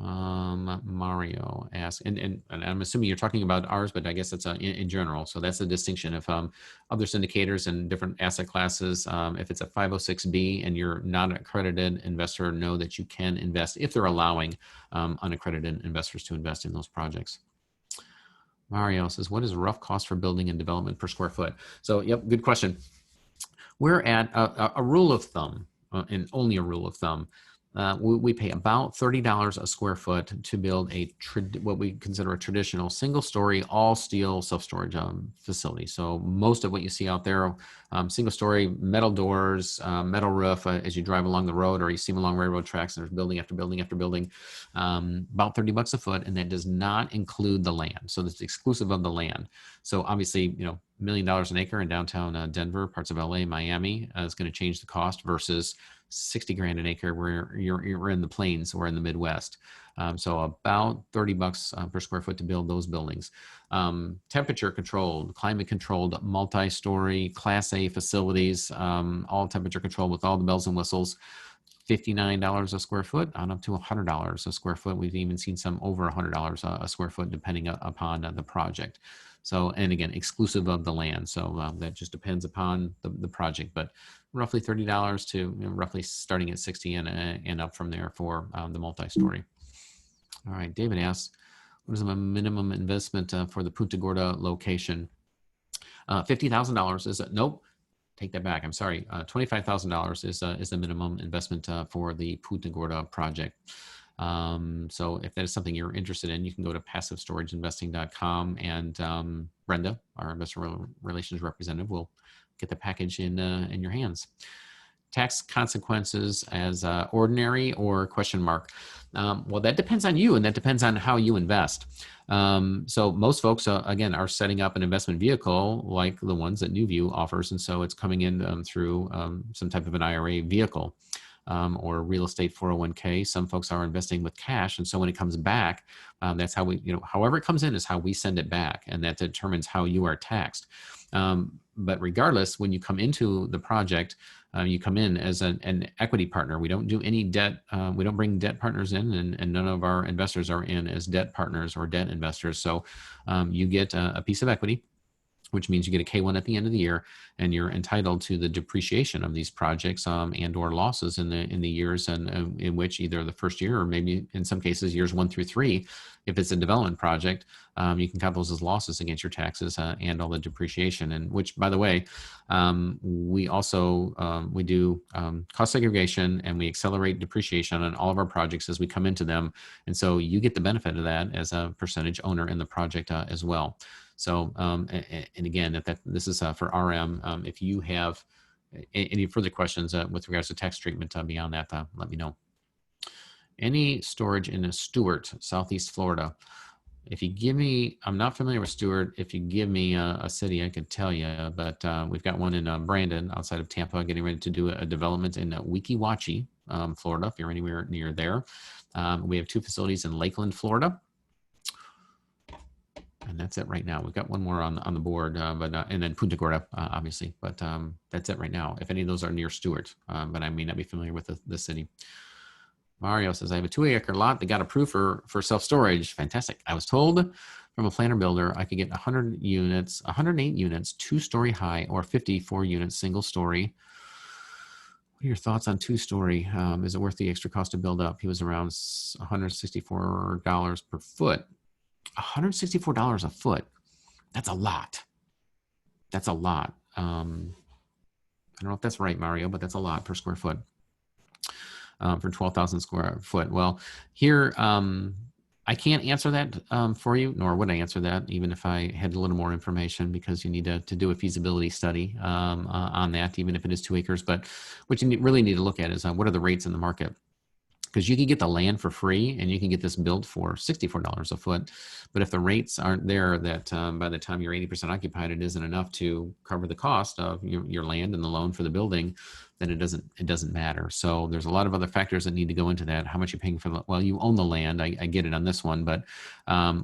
Mario asks, and I'm assuming you're talking about ours, but I guess that's in general. So that's the distinction of other syndicators and different asset classes. If it's a 506B and you're not an accredited investor, know that you can invest if they're allowing unaccredited investors to invest in those projects. Mario says, what is rough cost for building and development per square foot? So, yep, good question. We're at a rule of thumb, and only a rule of thumb. We pay about $30 a square foot to build what we consider a traditional single-story, all-steel self-storage facility. So most of what you see out there, single-story, metal doors, metal roof as you drive along the road, or you see them along railroad tracks, and there's building after building after building, about $30 a foot, and that does not include the land. So it's exclusive of the land. So obviously, $1 million an acre in downtown Denver, parts of LA, Miami is going to change the cost versus 60 grand an acre where you're in the plains or in the Midwest. So about $30 per square foot to build those buildings. Temperature controlled, climate controlled, multi-story, Class A facilities, all temperature controlled with all the bells and whistles. $59 a square foot on up to $100 a square foot. We've even seen some over $100 a square foot depending upon the project. So, and again, exclusive of the land. So that just depends upon the project, but roughly $30 to roughly starting at 60 and up from there for the multi-story. All right, David asks, what is the minimum investment for the Punta Gorda location? $50,000 is nope. Take that back. I'm sorry. $25,000 is the minimum investment for the Punta Gorda project. So if that is something you're interested in, you can go to passivestorageinvesting.com, and Brenda, our investor relations representative, will get the package in your hands. Tax consequences as ordinary or question mark? Well, that depends on you, and that depends on how you invest. So most folks, again, are setting up an investment vehicle like the ones that Nuview offers, and so it's coming in through some type of an IRA vehicle. Or real estate 401k. Some folks are investing with cash. And so when it comes back, that's how we, however it comes in is how we send it back. And that determines how you are taxed. But regardless, when you come into the project, you come in as an equity partner. We don't do any debt. We don't bring debt partners in, and none of our investors are in as debt partners or debt investors. So you get a piece of equity, which means you get a K1 at the end of the year, and you're entitled to the depreciation of these projects and or losses in the years and in which either the first year or maybe in some cases years 1 through 3. If it's a development project, you can count those as losses against your taxes and all the depreciation. And which, by the way, we also we do cost segregation, and we accelerate depreciation on all of our projects as we come into them. And so you get the benefit of that as a percentage owner in the project as well. So, and again, this is for RM. If you have any further questions with regards to tax treatment beyond that, let me know. Any storage in Stuart, Southeast Florida? If you give me, I'm not familiar with Stuart. If you give me a city, I could tell you, but we've got one in Brandon outside of Tampa, getting ready to do a development in Weeki Wachee, Florida, if you're anywhere near there. We have 2 facilities in Lakeland, Florida. And that's it right now. We've got one more on the board, and then Punta Gorda, obviously. But that's it right now. If any of those are near Stuart, but I may not be familiar with the city. Mario says, I have a 2-acre lot that got approved for self-storage. Fantastic. I was told from a planner builder I could get 108 units, 2-story high, or 54 units, single story. What are your thoughts on 2-story? Is it worth the extra cost to build up? He was around $164 per foot. $164 a foot. That's a lot. That's a lot. I don't know if that's right, Mario, but that's a lot per square foot for 12,000 square foot. Well, here, I can't answer that for you, nor would I answer that, even if I had a little more information, because you need to do a feasibility study on that, even if it is 2 acres. But what you really need to look at is what are the rates in the market? because you can get the land for free and you can get this built for $64 a foot. But if the rates aren't there, that by the time you're 80% occupied, it isn't enough to cover the cost of your land and the loan for the building, then it doesn't matter. So there's a lot of other factors that need to go into that. How much you're paying for the, well, you own the land. I get it on this one, but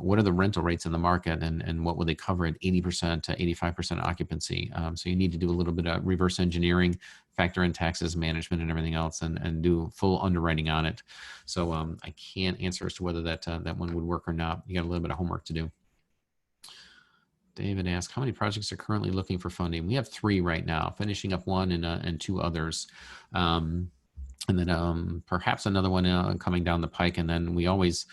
what are the rental rates in the market, and what will they cover at 80% to 85% occupancy? So you need to do a little bit of reverse engineering, factor in taxes, management, and everything else, and do full underwriting on it. So I can't answer as to whether that one would work or not. You got a little bit of homework to do. David asked, how many projects are currently looking for funding? We have 3 right now, finishing up 1 and 2 others. And then perhaps another one coming down the pike. And then we always,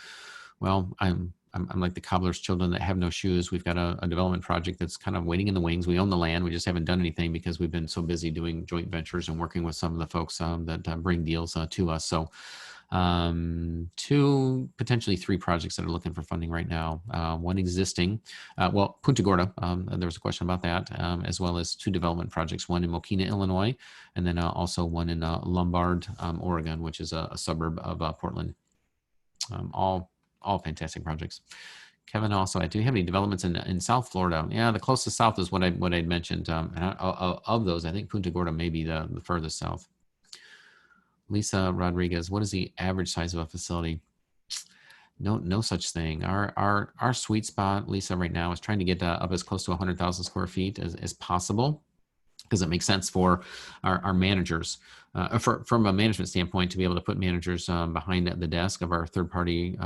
well, I'm like the cobbler's children that have no shoes. We've got a development project that's kind of waiting in the wings. We own the land. We just haven't done anything because we've been so busy doing joint ventures and working with some of the folks that bring deals to us. So 2, potentially 3 projects that are looking for funding right now. 1 existing, well, Punta Gorda, there was a question about that, as well as 2 development projects, 1 in Mokina, Illinois, and then also 1 in Lombard, Oregon, which is a suburb of Portland. All fantastic projects. Kevin also, do you have any developments in South Florida? Yeah, the closest south is what I'd mentioned. Of those, I think Punta Gorda may be the furthest south. Lisa Rodriguez, what is the average size of a facility? No such thing. Our sweet spot, Lisa, right now is trying to get up as close to 100,000 square feet as possible, because it makes sense for our managers, from a management standpoint, to be able to put managers behind the desk of our third-party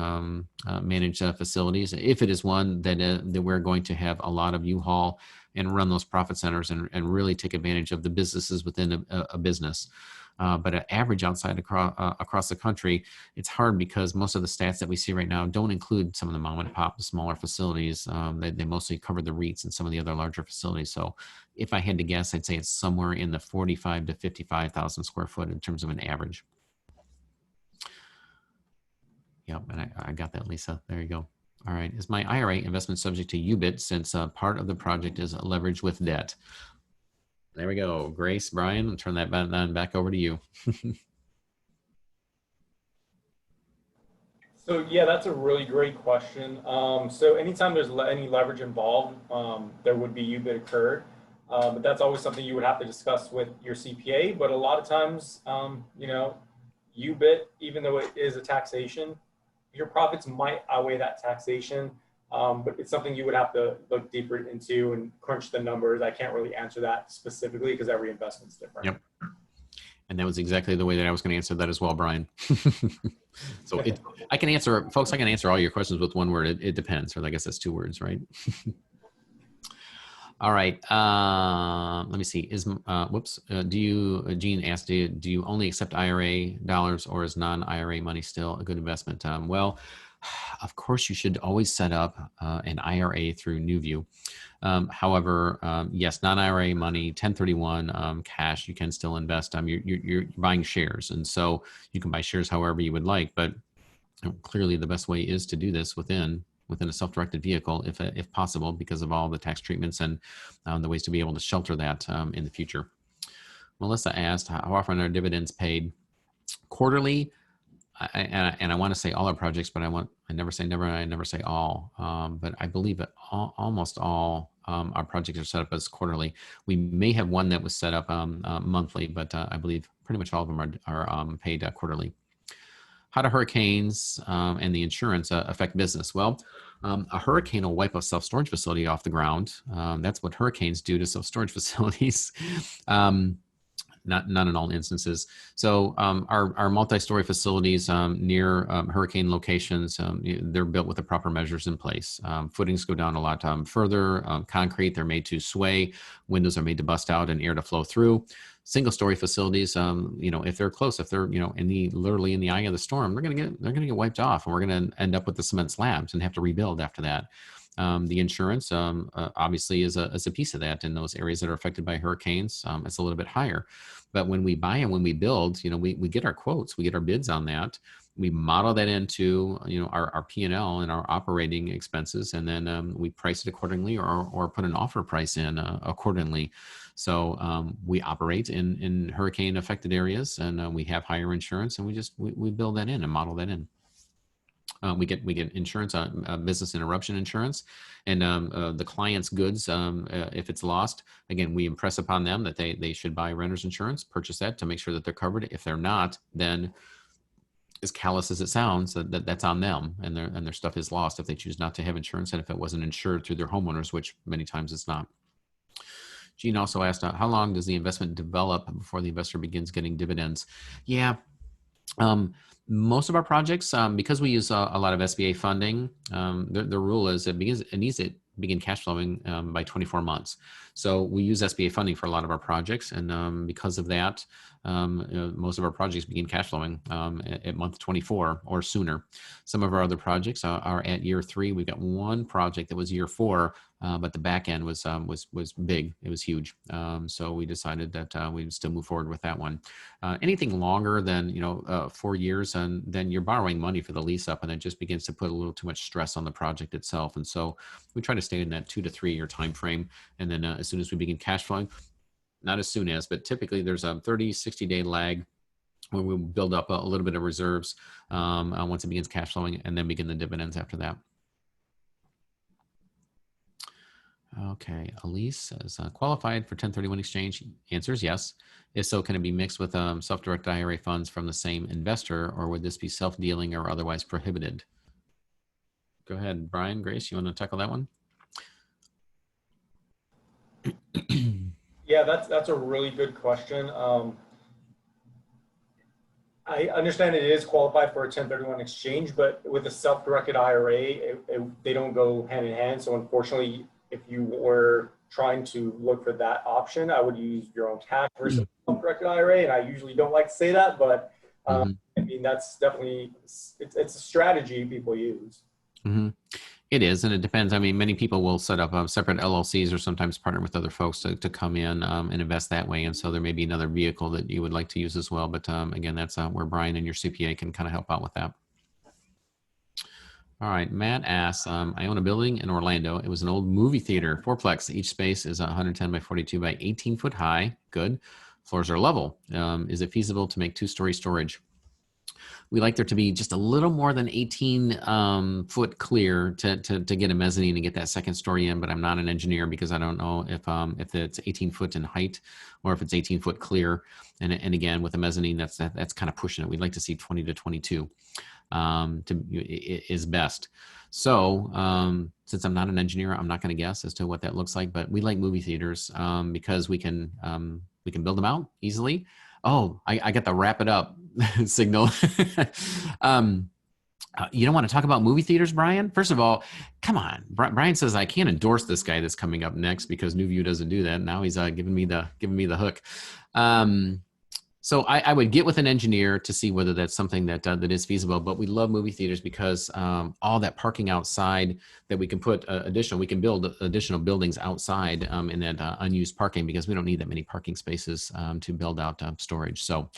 managed facilities. If it is one that we're going to have a lot of U-Haul and run those profit centers and really take advantage of the businesses within a business. But an average outside across the country, it's hard because most of the stats that we see right now don't include some of the mom and pop, the smaller facilities. They mostly cover the REITs and some of the other larger facilities. So if I had to guess, I'd say it's somewhere in the 45 to 55,000 square foot in terms of an average. Yep, and I got that, Lisa. There you go. All right. Is my IRA investment subject to UBIT since part of the project is leveraged with debt? There we go. Grace, Brian, I'll turn that button back over to you. So yeah, that's a really great question. So anytime there's any leverage involved, there would be UBIT occurred. But that's always something you would have to discuss with your CPA. But a lot of times, you know, UBIT, even though it is a taxation, your profits might outweigh that taxation. But it's something you would have to look deeper into and crunch the numbers. I can't really answer that specifically because every investment's different. Yep. And that was exactly the way that I was going to answer that as well, Brian. So I can answer, folks, I can answer all your questions with one word. It depends, or I guess that's 2 words, right? All right. Let me see. Gene asked, do you only accept IRA dollars, or is non-IRA money still a good investment? Well, of course, you should always set up an IRA through Nuview. However, yes, non-IRA money, 1031 cash, you can still invest. You're buying shares, and so you can buy shares however you would like. But clearly, the best way is to do this within a self-directed vehicle, if possible, because of all the tax treatments and the ways to be able to shelter that in the future. Melissa asked, how often are dividends paid? Quarterly. And I want to say all our projects, but I never say never, and I never say all. But I believe that almost all our projects are set up as quarterly. We may have one that was set up monthly, but I believe pretty much all of them are paid quarterly. How do hurricanes and the insurance affect business? Well, a hurricane will wipe a self-storage facility off the ground. That's what hurricanes do to self-storage facilities. Not in all instances. So our multi-story facilities near hurricane locations, they're built with the proper measures in place. Footings go down a lot further. Concrete, they're made to sway. Windows are made to bust out and air to flow through. Single-story facilities, if they're close, if they're literally in the eye of the storm, they're gonna get wiped off, and we're gonna end up with the cement slabs and have to rebuild after that. The insurance obviously is a piece of that in those areas that are affected by hurricanes. It's a little bit higher, but when we buy and when we build, we get our quotes, we get our bids on that. we model that into, our P&L and our operating expenses, and then we price it accordingly, or put an offer price in accordingly. So we operate in hurricane affected areas, and we have higher insurance, and we build that in and model that in. We get insurance, business interruption insurance, and the client's goods, if it's lost, again, we impress upon them that they should buy renter's insurance, purchase that to make sure that they're covered. If they're not, then, as callous as it sounds, that's on them, and their stuff is lost if they choose not to have insurance, and if it wasn't insured through their homeowners, which many times it's not. Gene also asked, how long does the investment develop before the investor begins getting dividends? Yeah. Most of our projects, because we use a lot of SBA funding, the rule is it needs to begin cash flowing by 24 months. So we use SBA funding for a lot of our projects, and because of that, most of our projects begin cash flowing at month 24 or sooner. Some of our other projects are at year 3. We've got one project that was year 4, but the back end was big. It was huge. So we decided that we'd still move forward with that one. Anything longer than 4 years, and then you're borrowing money for the lease up, and it just begins to put a little too much stress on the project itself. And so we try to stay in that 2 to 3 year time frame. And then as soon as we begin cash flowing, not as soon as, but typically there's a 30-60 day lag where we build up a little bit of reserves once it begins cash flowing, and then begin the dividends after that. Okay, Elise says, qualified for 1031 exchange? Answer is yes. If so, can it be mixed with self-directed IRA funds from the same investor, or would this be self-dealing or otherwise prohibited? Go ahead, Brian, Grace, you want to tackle that one? Yeah, that's a really good question. I understand it is qualified for a 1031 exchange, but with a self-directed IRA, they don't go hand in hand. So unfortunately, if you were trying to look for that option, I would use your own cash versus self-directed IRA. And I usually don't like to say that, but I mean, that's definitely, it's a strategy people use. It is, and it depends. I mean, many people will set up separate LLCs or sometimes partner with other folks to come in and invest that way. And so there may be another vehicle that you would like to use as well. But again, that's where Brian and your CPA can kind of help out with that. All right, Matt asks, I own a building in Orlando. It was an old movie theater, fourplex. Each space is 110 by 42 by 18 foot high. Good. Floors are level. Is it feasible to make 2-story storage? We like there to be just a little more than 18 foot clear to get a mezzanine and get that second story in, but I'm not an engineer because I don't know if it's 18 foot in height or if it's 18 foot clear. And again, with a mezzanine, that's kind of pushing it. We'd like to see 20 to 22 is best. So since I'm not an engineer, I'm not going to guess as to what that looks like, but we like movie theaters because we can build them out easily. Oh, I got the wrap it up signal. You don't want to talk about movie theaters, Brian? First of all, come on. Brian says I can't endorse this guy that's coming up next because Nuview doesn't do that. Now he's giving me the hook. So I would get with an engineer to see whether that's something that is feasible. But we love movie theaters because all that parking outside that we can put we can build additional buildings outside in that unused parking because we don't need that many parking spaces to build out storage. So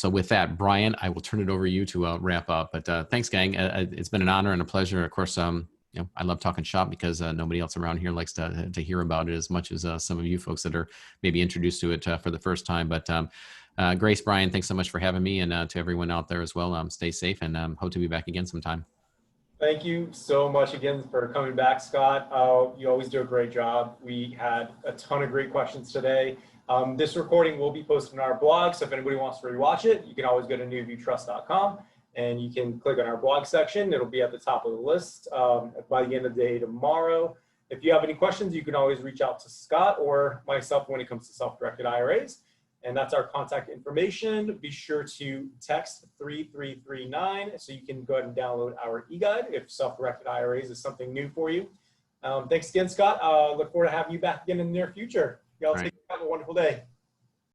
with that, Brian, I will turn it over to you to wrap up. But thanks, gang. It's been an honor and a pleasure. Of course, I love talking shop because nobody else around here likes to hear about it as much as some of you folks that are maybe introduced to it for the first time. But Grace, Brian, thanks so much for having me, and to everyone out there as well. Stay safe, and hope to be back again sometime. Thank you so much again for coming back, Scott. You always do a great job. We had a ton of great questions today. This recording will be posted on our blog, so if anybody wants to rewatch it, you can always go to newviewtrust.com. and you can click on our blog section. It'll be at the top of the list by the end of the day tomorrow. If you have any questions, you can always reach out to Scott or myself when it comes to self-directed IRAs. And that's our contact information. Be sure to text 3339 so you can go ahead and download our e-guide if self-directed IRAs is something new for you. Thanks again, Scott. Look forward to having you back again in the near future. Y'all take care. Have a wonderful day.